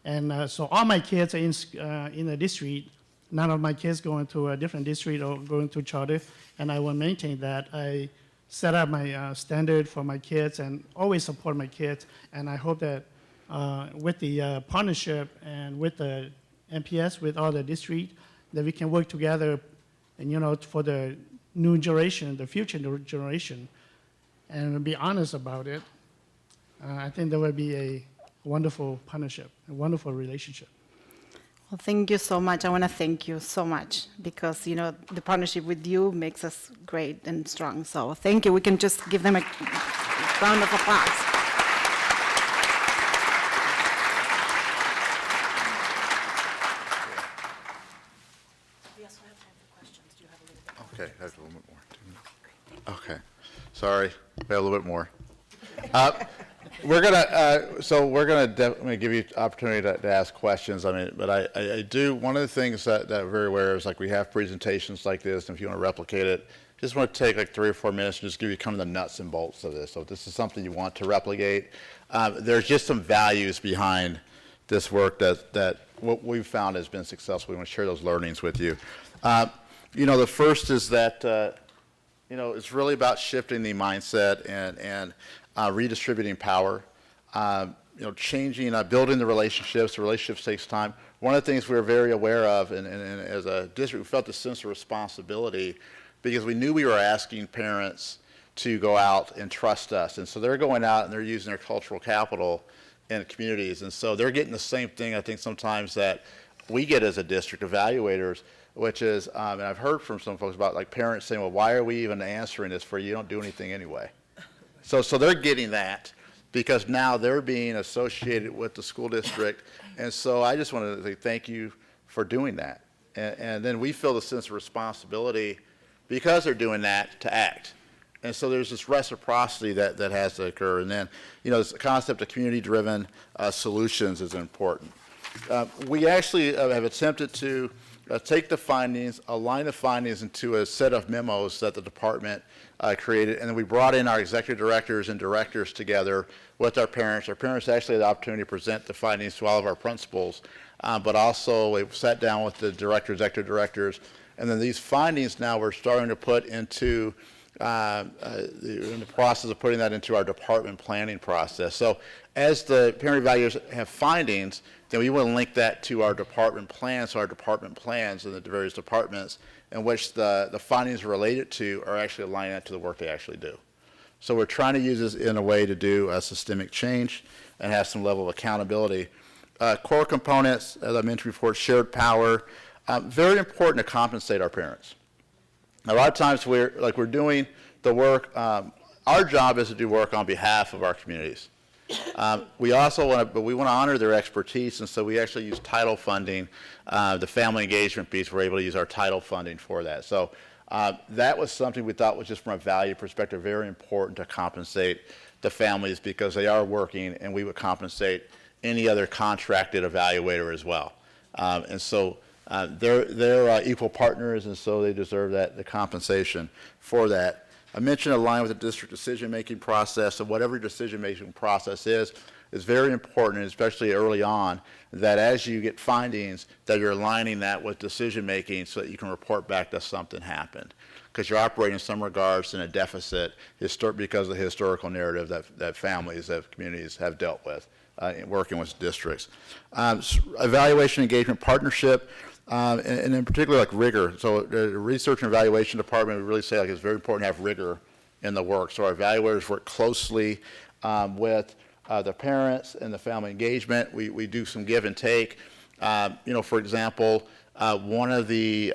And so all my kids are in the district. None of my kids going to a different district or going to charter, and I will maintain that. I set up my standard for my kids and always support my kids, and I hope that with the partnership and with the MPS, with all the district, that we can work together and, for the new generation, the future generation, and be honest about it. I think there will be a wonderful partnership, a wonderful relationship. Well, thank you so much. I want to thank you so much because, the partnership with you makes us great and strong. So thank you. We can just give them a round of applause. We also have time for questions. Do you have a little bit? Okay, that's a little bit more. Okay, sorry, we have a little bit more. We're gonna definitely give you opportunity to ask questions. But I do, one of the things that we're very aware of is like we have presentations like this, and if you want to replicate it, just want to take like 3 or 4 minutes and just give you kind of the nuts and bolts of this. So if this is something you want to replicate, there's just some values behind this work that what we've found has been successful. We want to share those learnings with you. The first is that, it's really about shifting the mindset and redistributing power. changing, building the relationships. The relationships takes time. One of the things we were very aware of, and as a district, we felt the sense of responsibility because we knew we were asking parents to go out and trust us. And so they're going out and they're using their cultural capital in communities. And so they're getting the same thing, I think, sometimes that we get as a district evaluators, which is, and I've heard from some folks about like parents saying, well, why are we even answering this for you? You don't do anything anyway. So they're getting that because now they're being associated with the school district. And so I just wanted to say thank you for doing that. And then we feel the sense of responsibility because they're doing that to act. And so there's this reciprocity that has to occur. And then, this concept of community-driven solutions is important. We actually have attempted to take the findings, align the findings into a set of memos that the department created, and then we brought in our executive directors and directors together with our parents. Our parents actually had the opportunity to present the findings to all of our principals, but also we sat down with the directors, executive directors, and then these findings now we're starting to put into in the process of putting that into our department planning process. So as the parent evaluators have findings, then we want to link that to our department plans, so our department plans in the various departments in which the findings related to are actually aligning that to the work they actually do. So we're trying to use this in a way to do a systemic change and have some level of accountability. Core components, as I mentioned before, shared power, very important to compensate our parents. A lot of times we're doing the work, our job is to do work on behalf of our communities. We also want to honor their expertise, and so we actually use title funding. The family engagement piece, we're able to use our title funding for that. So that was something we thought was just from a value perspective very important to compensate the families because they are working, and we would compensate any other contracted evaluator as well. And so they're equal partners, and so they deserve the compensation for that. I mentioned align with the district decision-making process, so whatever your decision-making process is very important, especially early on, that as you get findings, that you're aligning that with decision-making so that you can report back that something happened. Because you're operating in some regards in a deficit because of the historical narrative that families, that communities have dealt with in working with districts. Evaluation, engagement, partnership, and in particular like rigor. So the research and evaluation department, we really say it's very important to have rigor in the work. So our evaluators work closely with the parents and the family engagement. We do some give and take. For example, one of the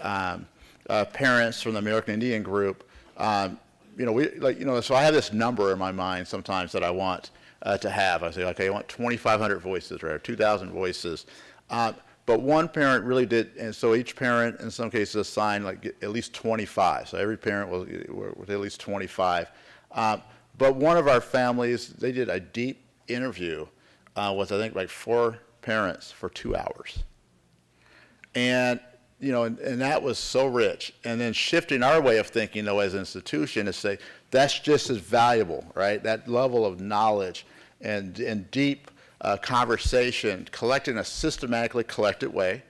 parents from the American Indian group, so I have this number in my mind sometimes that I want to have. I say, okay, I want 2,500 voices, right, or 2,000 voices. But one parent really did, and so each parent in some cases assigned at least 25. So every parent was at least 25. But one of our families, they did a deep interview with I think 4 parents for 2 hours. And and that was so rich. And then shifting our way of thinking though as an institution to say that's just as valuable, right? That level of knowledge and deep conversation collected in a systematically collected way,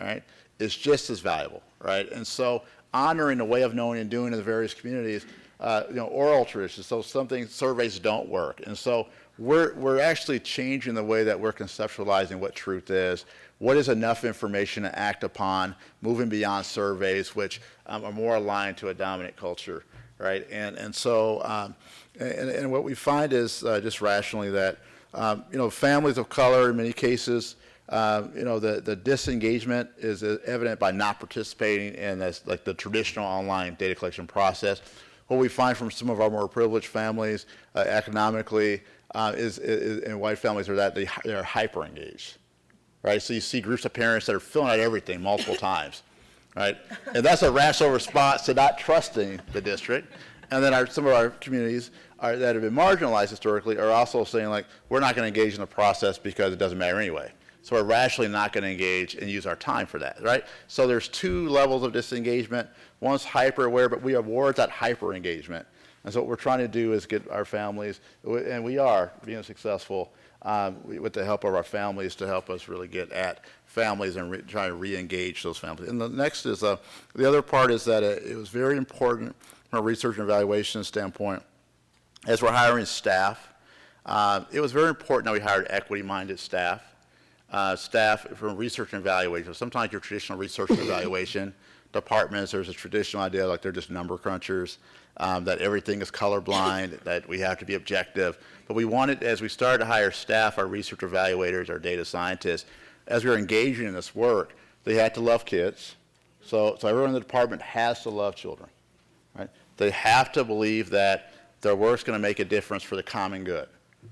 right, is just as valuable, right? And so honoring the way of knowing and doing in the various communities, oral traditions, so surveys don't work. And so we're actually changing the way that we're conceptualizing what truth is, what is enough information to act upon, moving beyond surveys, which are more aligned to a dominant culture, right? And so what we find is just rationally that families of color, in many cases, the disengagement is evident by not participating in this, the traditional online data collection process. What we find from some of our more privileged families economically and white families are that they're hyper engaged, right? So you see groups of parents that are filling out everything multiple times, right? And that's a rational response to not trusting the district. And then some of our communities that have been marginalized historically are also saying we're not going to engage in the process because it doesn't matter anyway. So we're rationally not going to engage and use our time for that, right? So there's 2 levels of disengagement. One's hyper aware, but we award that hyper engagement. And so what we're trying to do is get our families, and we are being successful with the help of our families to help us really get at families and try to re-engage those families. And the next is, the other part is that it was very important from a research and evaluation standpoint, as we're hiring staff, It was very important that we hired equity-minded staff, staff from research and evaluation. Sometimes your traditional research and evaluation departments, there's a traditional idea like they're just number crunchers, that everything is colorblind, that we have to be objective. But we wanted, as we started to hire staff, our research evaluators, our data scientists, as we were engaging in this work, they had to love kids. So everyone in the department has to love children, right? They have to believe that their work's going to make a difference for the common good.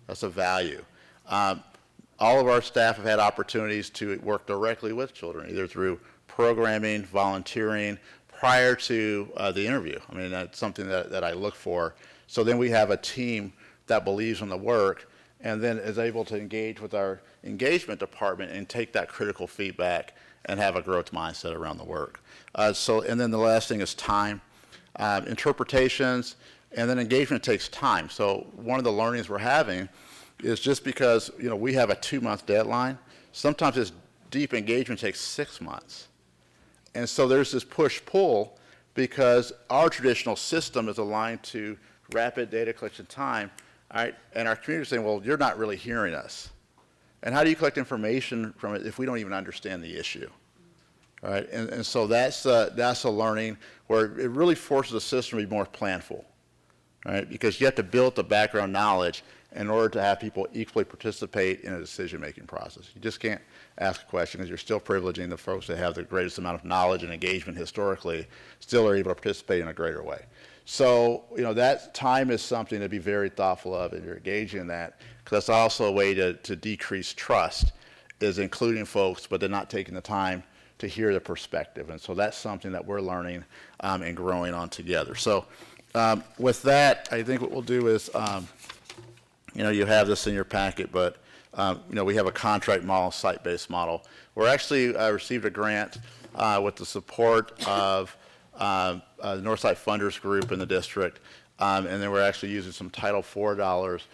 That's a value. All of our staff have had opportunities to work directly with children, either through programming, volunteering, prior to the interview. I mean, that's something that I look for. So then we have a team that believes in the work and then is able to engage with our engagement department and take that critical feedback and have a growth mindset around the work. And then the last thing is time. Interpretations, and then engagement takes time. So one of the learnings we're having is just because, you know, we have a 2-month deadline, sometimes this deep engagement takes 6 months. And so there's this push-pull because our traditional system is aligned to rapid data collection time, all right? And our community is saying, well, you're not really hearing us. And how do you collect information from it if we don't even understand the issue? All right, and so that's a learning where it really forces the system to be more planful, right? Because you have to build the background knowledge in order to have people equally participate in a decision-making process. You just can't ask a question because you're still privileging the folks that have the greatest amount of knowledge and engagement historically, still are able to participate in a greater way. So, you know, that time is something to be very thoughtful of, and you're engaging in that, because that's also a way to decrease trust, is including folks, but they're not taking the time to hear the perspective. And so that's something that we're learning and growing on together. So with that, I think what we'll do is, you know, you have this in your packet, but, you know, we have a contract model, site-based model. We're actually received a grant with the support of the Northside Funders Group in the district, and then we're actually using some Title IV dollars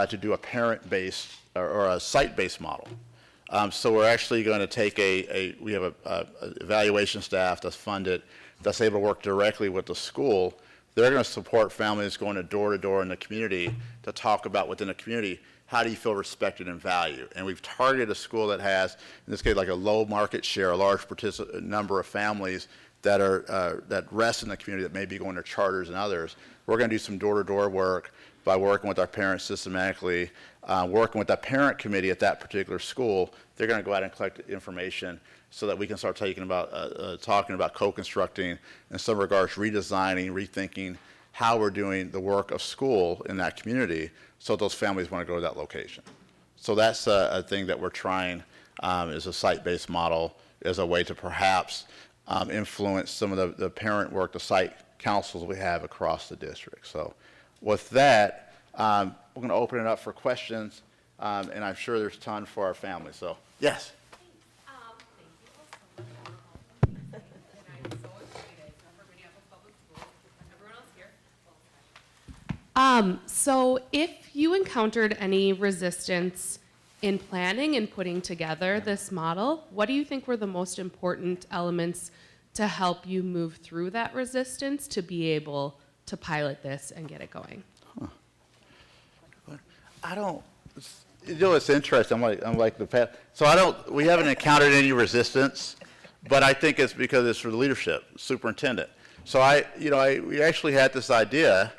to do a parent-based or a site-based model. So we're actually going to take we have a evaluation staff that's funded, that's able to work directly with the school. They're going to support families going door to door in the community to talk about within the community, how do you feel respected and valued? And we've targeted a school that has, in this case, like a low market share, a large number of families that that rest in the community that may be going to charters and others. We're going to do some door-to-door work by working with our parents systematically, working with the parent committee at that particular school. They're going to go out and collect information so that we can start talking about co-constructing, in some regards, redesigning, rethinking how we're doing the work of school in that community so those families want to go to that location. So that's a thing that we're trying as a site-based model, as a way to perhaps influence some of the parent work, the site councils we have across the district. So with that, we're going to open it up for questions, and I'm sure there's a ton for our family. So, yes? So if you encountered any resistance in planning and putting together this model, what do you think were the most important elements to help you move through that resistance to be able to pilot this and get it going? You know, it's interesting. I'm like the past. So we haven't encountered any resistance, but I think it's because it's for the leadership, superintendent. So we actually had this idea,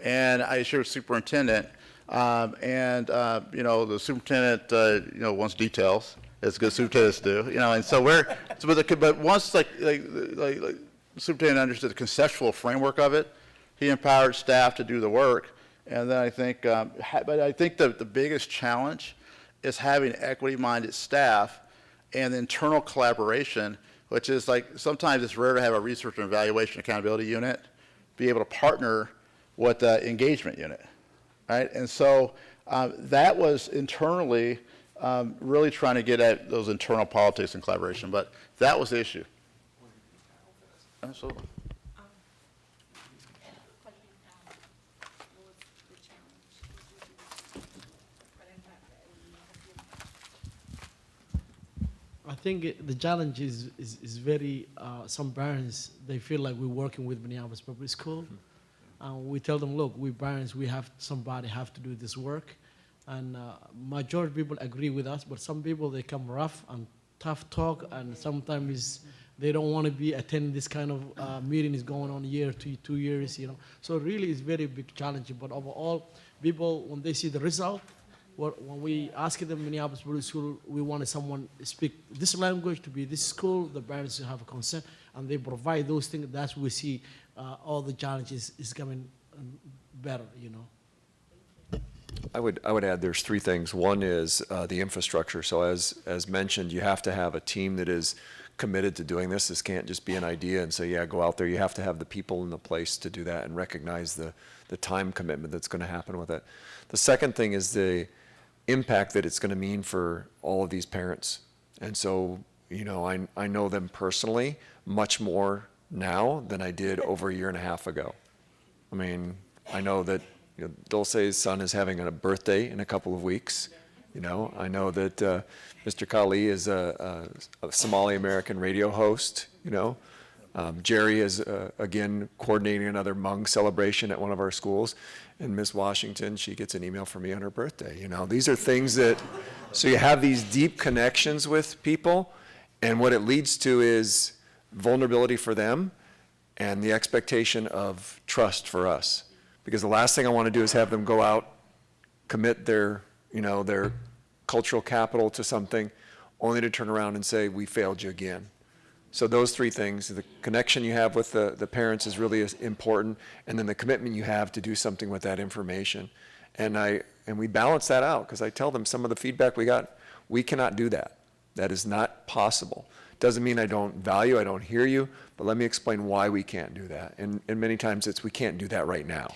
and I assured superintendent, the superintendent, wants details, as good superintendents do, and so but once like the superintendent understood the conceptual framework of it, he empowered staff to do the work, and then I think, but I think the biggest challenge is having equity-minded staff and internal collaboration, which is like, sometimes it's rare to have a research and evaluation accountability unit be able to partner with the engagement unit, right? And so that was internally really trying to get at those internal politics and collaboration, but that was the issue. Absolutely. I think the challenge is very, some parents, they feel like we're working with Minneapolis Public School. We tell them, look, we parents, somebody have to do this work. And majority of people agree with us, but some people, they come rough and tough talk, and sometimes they don't want to be attending this kind of meeting is going on year to 2 years, you know. So really it's very big challenge, but overall, people, when they see the result, when we ask them Minneapolis Public School, we wanted someone to speak this language to be this school, the parents have a consent, and they provide those things. That's we see all the challenges is coming better, you know. I would add there's three things. One is the infrastructure. So as mentioned, you have to have a team that is committed to doing this. This can't just be an idea and say, yeah, go out there. You have to have the people in the place to do that and recognize the time commitment that's going to happen with it. The second thing is the impact that it's going to mean for all of these parents. And so, you know, I know them personally much more now than I did over a year and a half ago. I mean, I know that, you know, Dulce's son is having a birthday in a couple of weeks. You know, I know that Mr. Kali is a Somali American radio host. You know, Jerry is again coordinating another Hmong celebration at one of our schools, and Miss Washington, she gets an email from me on her birthday. You know, these are things that, so you have these deep connections with people, and what it leads to is vulnerability for them, and the expectation of trust for us. Because the last thing I want to do is have them go out, commit their, you know, their cultural capital to something, only to turn around and say, we failed you again. So those three things, the connection you have with the parents is really important, and then the commitment you have to do something with that information. And we balance that out, because I tell them some of the feedback we got, we cannot do that. That is not possible. Doesn't mean I don't value, I don't hear you, but let me explain why we can't do that. And many times it's we can't do that right now.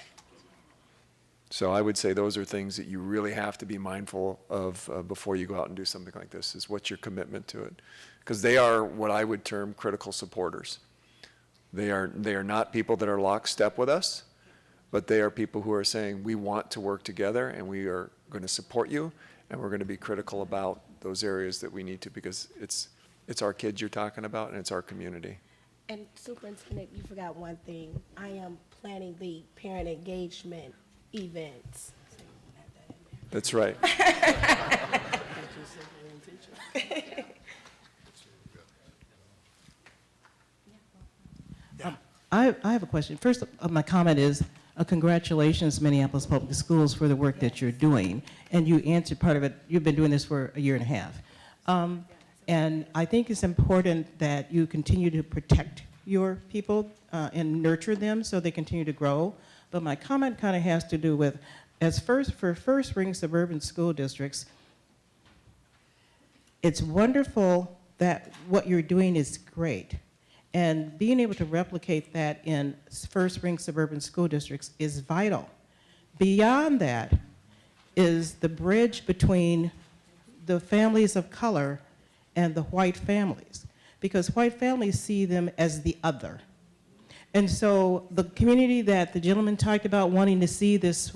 So I would say those are things that you really have to be mindful of before you go out and do something like this, is what's your commitment to it. Because they are what I would term critical supporters. They are not people that are lockstep with us, but they are people who are saying, we want to work together and we are going to support you, and we're going to be critical about those areas that we need to, because it's our kids you're talking about and it's our community. And Superintendent, you forgot one thing. I am planning the parent engagement events. That's right. I have a question. First, my comment is congratulations, Minneapolis Public Schools, for the work that you're doing. And you answered part of it. You've been doing this for a year and a half. And I think it's important that you continue to protect your people and nurture them so they continue to grow. But my comment kind of has to do with, for first-ring suburban school districts, it's wonderful that what you're doing is great. And being able to replicate that in first-ring suburban school districts is vital. Beyond that is the bridge between the families of color and the white families, because white families see them as the other. And so the community that the gentleman talked about, wanting to see this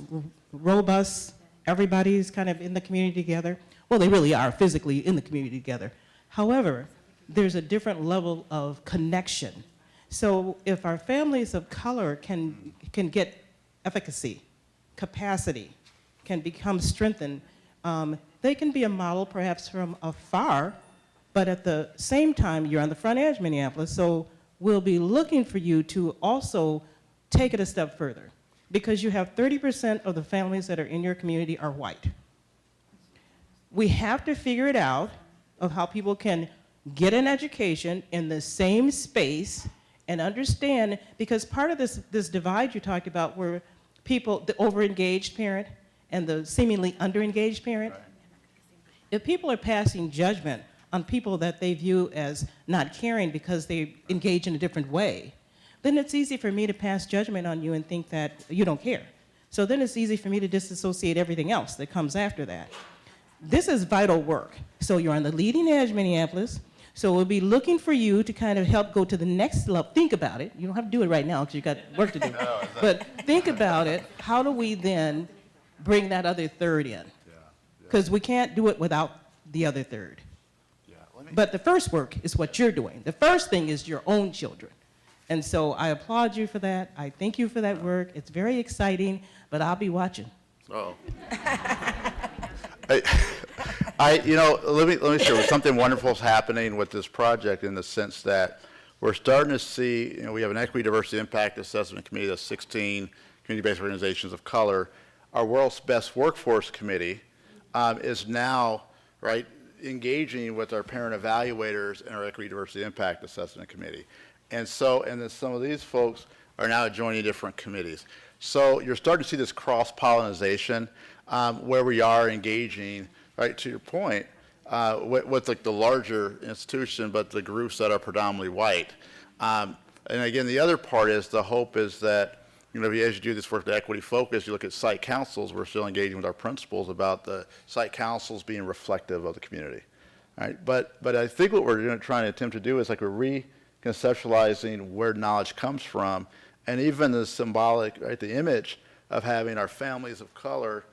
robust, everybody's kind of in the community together, well, they really are physically in the community together. However, there's a different level of connection. So if our families of color can get efficacy, capacity, can become strengthened, they can be a model perhaps from afar, but at the same time, you're on the front edge, Minneapolis, so we'll be looking for you to also take it a step further, because you have 30% of the families that are in your community are white. We have to figure it out of how people can get an education in the same space and understand, because part of this divide you talked about where people, the over-engaged parent and the seemingly under-engaged parent, right. If people are passing judgment on people that they view as not caring because they engage in a different way, then it's easy for me to pass judgment on you and think that you don't care. So then it's easy for me to disassociate everything else that comes after that. This is vital work. So you're on the leading edge, Minneapolis. So we'll be looking for you to kind of help go to the next level. Think about it. You don't have to do it right now because you've got work to do. But think about it. How do we then bring that other third in? Because we can't do it without the other third. But the first work is what you're doing. The first thing is your own children. And so I applaud you for that. I thank you for that work. It's very exciting, but I'll be watching. Oh. Let me share something wonderful is happening with this project in the sense that we're starting to see, we have an equity, diversity, impact assessment committee of 16 community-based organizations of color. Our World's Best Workforce Committee is now, right, engaging with our parent evaluators and our equity, diversity, impact assessment committee. And then some of these folks are now joining different committees. So you're starting to see this cross-pollination where we are engaging, right, to your point, with like the larger institution, but the groups that are predominantly white. And again, the other part is the hope is that, as you do this work with equity focus, you look at site councils, we're still engaging with our principals about the site councils being reflective of the community. Right? But I think what we're trying to attempt to do is like we're reconceptualizing where knowledge comes from, and even the symbolic, right, the image of having our families of color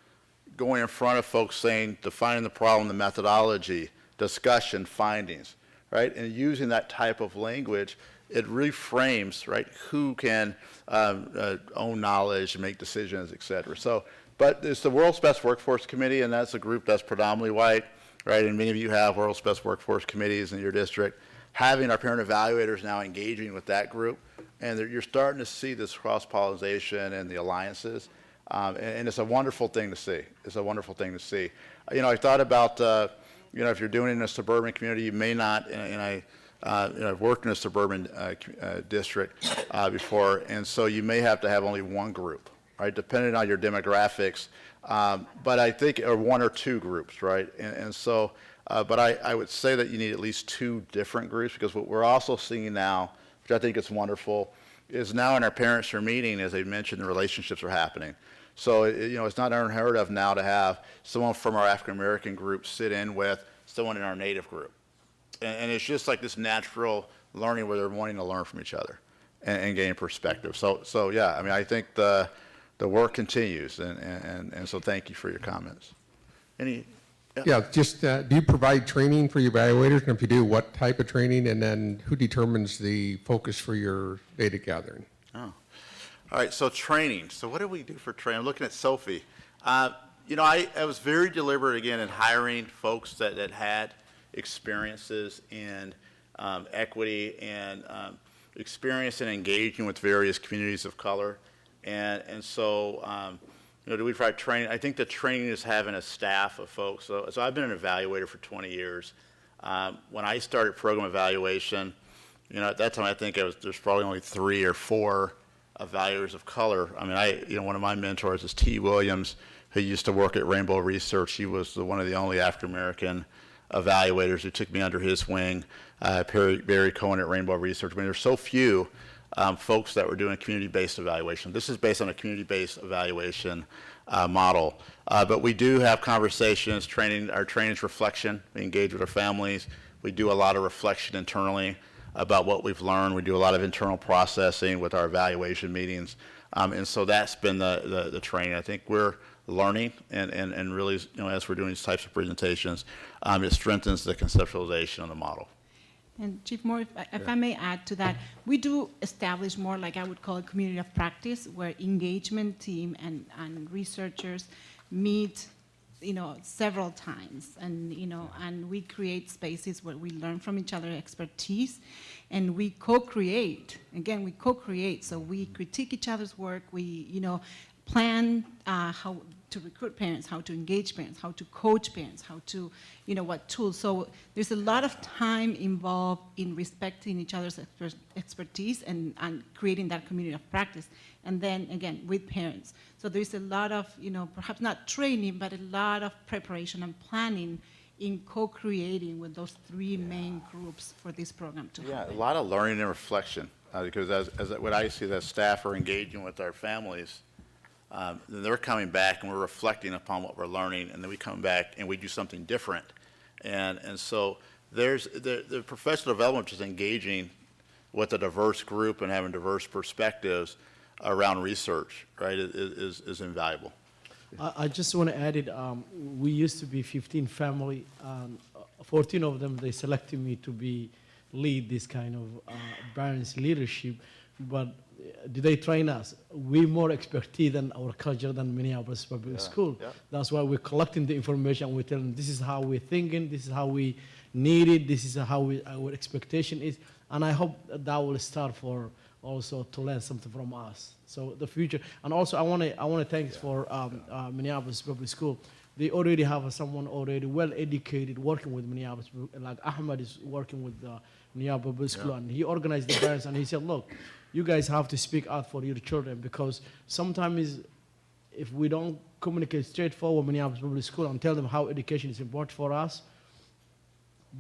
going in front of folks saying, defining the problem, the methodology, discussion, findings, right? And using that type of language, it reframes, right, who can own knowledge and make decisions, et cetera. So, but it's the World's Best Workforce Committee, and that's a group that's predominantly white, right? And many of you have World's Best Workforce Committees in your district. Having our parent evaluators now engaging with that group, and you're starting to see this cross-pollination and the alliances. And it's a wonderful thing to see. It's a wonderful thing to see. I thought about, if you're doing it in a suburban community, you may not, and I've worked in a suburban district before, and so you may have to have only one group, right, depending on your demographics. But I think, or one or two groups, right? And so, but I would say that you need at least two different groups, because what we're also seeing now, which I think is wonderful, is now in our parents are meeting, as I mentioned, the relationships are happening. So, it's not unheard of now to have someone from our African-American group sit in with someone in our Native group. And it's just like this natural learning where they're wanting to learn from each other and gain perspective. So yeah, I mean, I think the work continues, and so thank you for your comments. Yeah, just do you provide training for your evaluators? And if you do, what type of training? And then who determines the focus for your data gathering? Oh. All right, so training. So what do we do for training? I'm looking at Sophie. I was very deliberate, again, in hiring folks that had experiences in equity and experience in engaging with various communities of color. And so, do we provide training? I think the training is having a staff of folks. So I've been an evaluator for 20 years. When I started program evaluation, at that time I think there's probably only 3 or 4 evaluators of color. I mean, one of my mentors is T. Williams, who used to work at Rainbow Research. He was one of the only African-American evaluators who took me under his wing. Barry Cohen at Rainbow Research. I mean, there's so few folks that were doing community-based evaluation. This is based on a community-based evaluation model. But we do have conversations, training. Our training is reflection. We engage with our families. We do a lot of reflection internally about what we've learned. We do a lot of internal processing with our evaluation meetings. And so that's been the training. I think we're learning and really, as we're doing these types of presentations, it strengthens the conceptualization of the model. And Chief Moore, if I may add to that, we do establish more like I would call a community of practice, where engagement team and researchers meet, several times, and and we create spaces where we learn from each other's expertise, and we co-create. Again, we co-create, so we critique each other's work. We, plan how to recruit parents, how to engage parents, how to coach parents, how to, what tools. So there's a lot of time involved in respecting each other's expertise and creating that community of practice. And then, again, with parents. So there's a lot of, perhaps not training, but a lot of preparation and planning in co-creating with those 3 main groups for this program to happen. Yeah, a lot of learning and reflection, because as what I see, that staff are engaging with our families. They're coming back and we're reflecting upon what we're learning, and then we come back and we do something different. And so there's the professional development is engaging with a diverse group and having diverse perspectives around research, right, is invaluable. I just want to add it. We used to be 15 family. 14 of them, they selected me to lead this kind of parents leadership. But did they train us? We more expertise than our culture than Minneapolis Public School. yeah. That's why we're collecting the information. We tell them this is how we're thinking, this is how we need it, this is how our expectation is. And I hope that will start for also to learn something from us. So the future, and also I want to thank for Minneapolis Public School. They already have someone already well educated working with Minneapolis, like Ahmed is working with Minneapolis Public School, and he organized the parents, and he said, look, you guys have to speak out for your children, because sometimes if we don't communicate straightforward with Minneapolis Public School and tell them how education is important for us,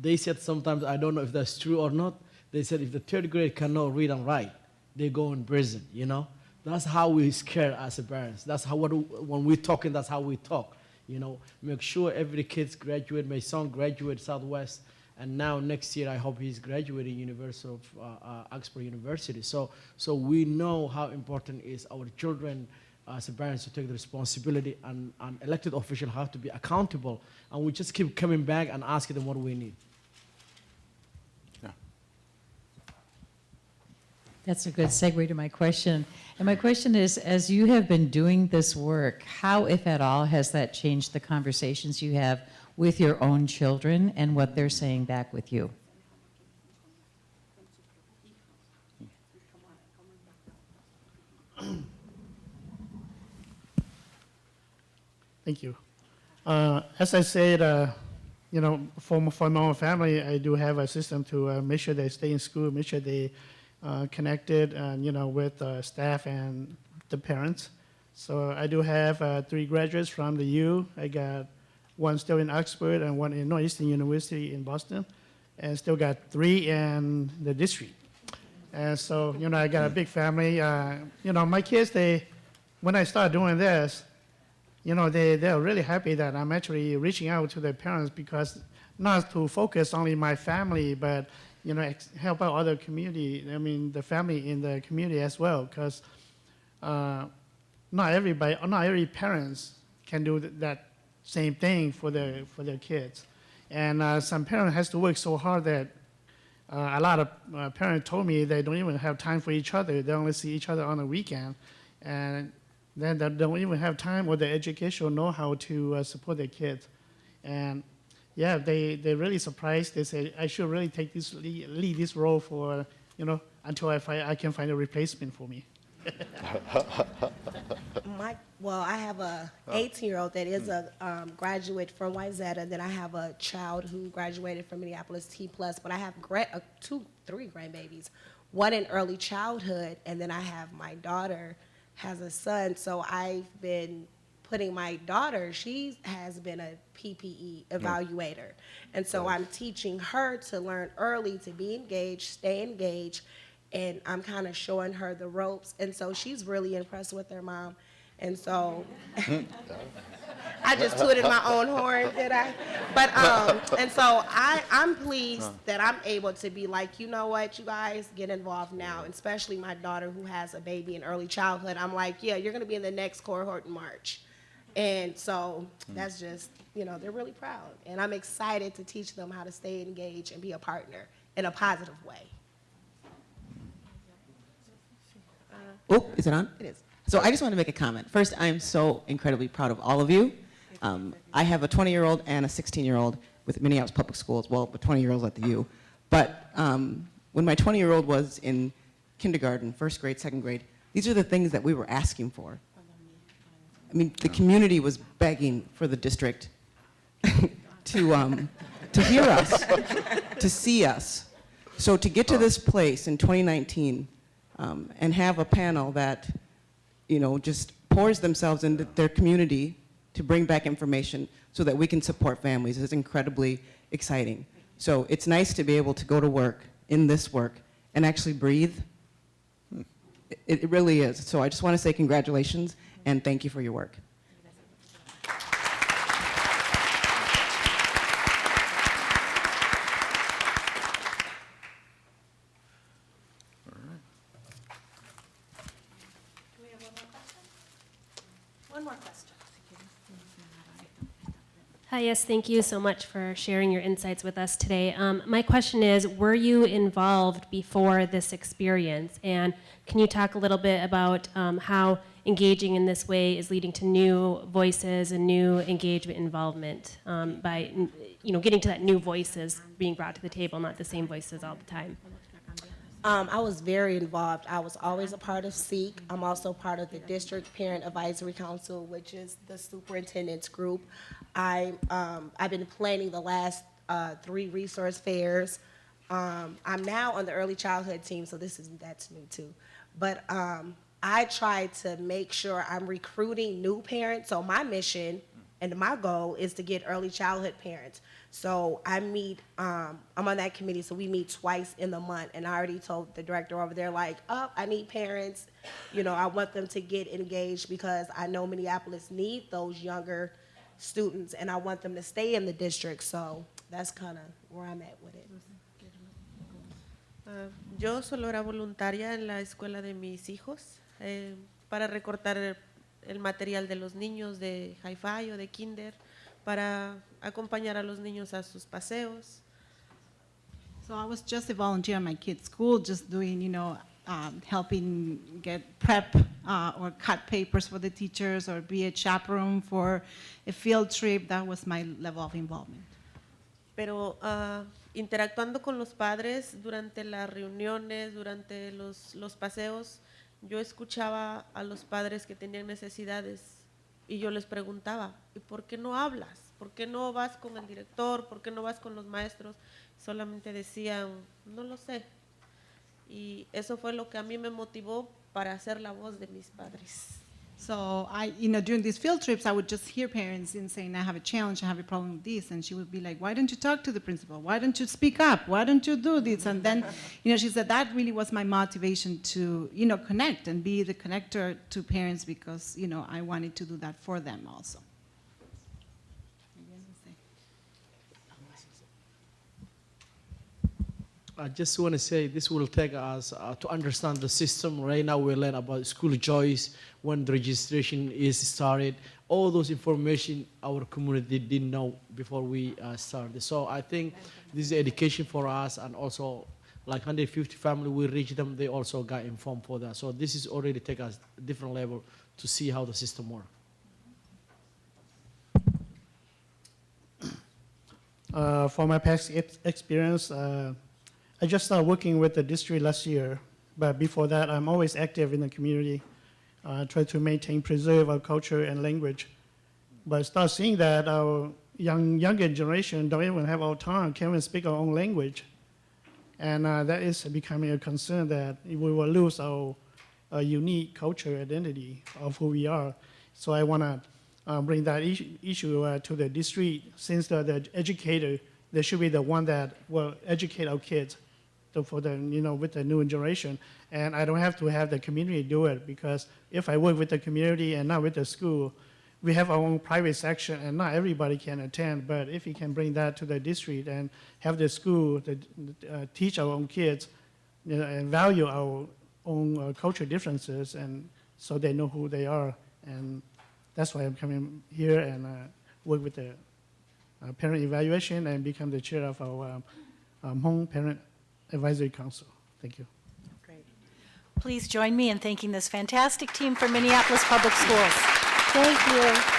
they said sometimes, I don't know if that's true or not, they said if the third grade cannot read and write, they go in prison, you know? That's how we scare as a parents. That's how, when we're talking, that's how we talk, you know? Make sure every kid's graduate. My son graduated Southwest, and now next year I hope he's graduating University of Oxford University. So we know how important is our children as a parents to take the responsibility, and elected officials have to be accountable, and we just keep coming back and asking them what we need. That's a good segue to my question. And my question is, as you have been doing this work, how, if at all, has that changed the conversations you have with your own children and what they're saying back with you? Thank you. As I said, you know, for my own family, I do have a system to make sure they stay in school, make sure they connected, you know, with staff and the parents. So I do have 3 graduates from the U. I got 1 still in Oxford and 1 in Northeastern University in Boston, and still got 3 in the district. And so, you know, I got a big family. You know, my kids, when I start doing this, you know, they're really happy that I'm actually reaching out to their parents, because not to focus only my family, but, you know, help out other community, I mean, the family in the community as well, because not every parents can do that same thing for their kids. And some parent has to work so hard that a lot of parents told me they don't even have time for each other. They only see each other on the weekend. And then they don't even have time or the educational know-how to support their kids. And yeah, they're really surprised. They say, I should really take this, lead this role for, you know, until I can find a replacement for me. Well, I have a 18-year-old that is a graduate from Wayzata. Then I have a child who graduated from Minneapolis T+, but I have 3 grandbabies, 1 in early childhood, and then I have my daughter has a son. So I've been putting my daughter, she has been a PPE evaluator. And so I'm teaching her to learn early, to be engaged, stay engaged, and I'm kind of showing her the ropes. And so she's really impressed with her mom. And so I just tooted my own horn, did I? But, and so I'm pleased that I'm able to be like, you know what, you guys get involved now, and especially my daughter who has a baby in early childhood. I'm like, yeah, you're gonna be in the next cohort in March. And so that's just, you know, they're really proud. And I'm excited to teach them how to stay engaged and be a partner in a positive way. Oh, is it on? It is. So I just want to make a comment. First, I'm so incredibly proud of all of you. I have a 20-year-old and a 16-year-old with Minneapolis Public Schools. Well, the 20-year-old's at the U. But when my 20-year-old was in kindergarten, 1st grade, 2nd grade, these are the things that we were asking for. I mean, the community was begging for the district to hear us, to see us. So to get to this place in 2019 and have a panel that, you know, just pours themselves into their community to bring back information so that we can support families is incredibly exciting. So it's nice to be able to go to work in this work and actually breathe. It really is. So I just want to say congratulations and thank you for your work. One more question. Hi, Hi, yes, thank you so much for sharing your insights with us today. My question is, were you involved before this experience? And can you talk a little bit about how engaging in this way is leading to new voices and new engagement involvement by, getting to that new voices being brought to the table, not the same voices all the time? I was very involved. I was always a part of SEEK. I'm also part of the District Parent Advisory Council, which is the superintendent's group. I've been planning the last 3 resource fairs. I'm now on the early childhood team, so that's new too. But I try to make sure I'm recruiting new parents. So my mission and my goal is to get early childhood parents. So I meet, I'm on that committee, so we meet twice in the month, and I already told the director over there, like, I need parents, I want them to get engaged because I know Minneapolis needs those younger students, and I want them to stay in the district, so that's kind of where I'm at with it. Yo solo era voluntaria en la escuela de mis hijos para recortar el material de los niños de hi-fi o de kinder, para acompañar a los niños a sus paseos. So I was just a volunteer at my kid's school, just doing, helping get prep or cut papers for the teachers or be a chaperone for a field trip. That was my level of involvement. Pero interactuando con los padres durante las reuniones, durante los paseos, yo escuchaba a los padres que tenían necesidades y yo les preguntaba, ¿y por qué no hablas? ¿Por qué no vas con el director? ¿Por qué no vas con los maestros? Solamente decían, no lo sé. Y eso fue lo que a mí me motivó para hacer la voz de mis padres. So during these field trips, I would just hear parents saying, I have a challenge, I have a problem with this. And she would be like, why don't you talk to the principal? Why don't you speak up? Why don't you do this? And then, she said that really was my motivation to, connect and be the connector to parents because, I wanted to do that for them also. I just want to say this will take us to understand the system. Right now we learn about school choice, when the registration is started. All those information our community didn't know before we started. So I think this is education for us, and also like 150 family, we reach them, they also got informed for that. So this is already take us a different level to see how the system works. For my past experience, I just started working with the district last year, but before that, I'm always active in the community, try to maintain, preserve our culture and language. But I start seeing that our younger generation don't even have our tongue, can't even speak our own language. And that is becoming a concern that we will lose our unique culture identity of who we are. So I want to bring that issue to the district, since the educator, they should be the one that will educate our kids for the, with the new generation. And I don't have to have the community do it, because if I work with the community and not with the school, we have our own private section and not everybody can attend. But if you can bring that to the district and have the school teach our own kids, and value our own culture differences, and so they know who they are. And that's why I'm coming here and work with the parent evaluation and become the chair of our home parent advisory council. Thank you. Great. Please join me in thanking this fantastic team from Minneapolis Public Schools. Thank you.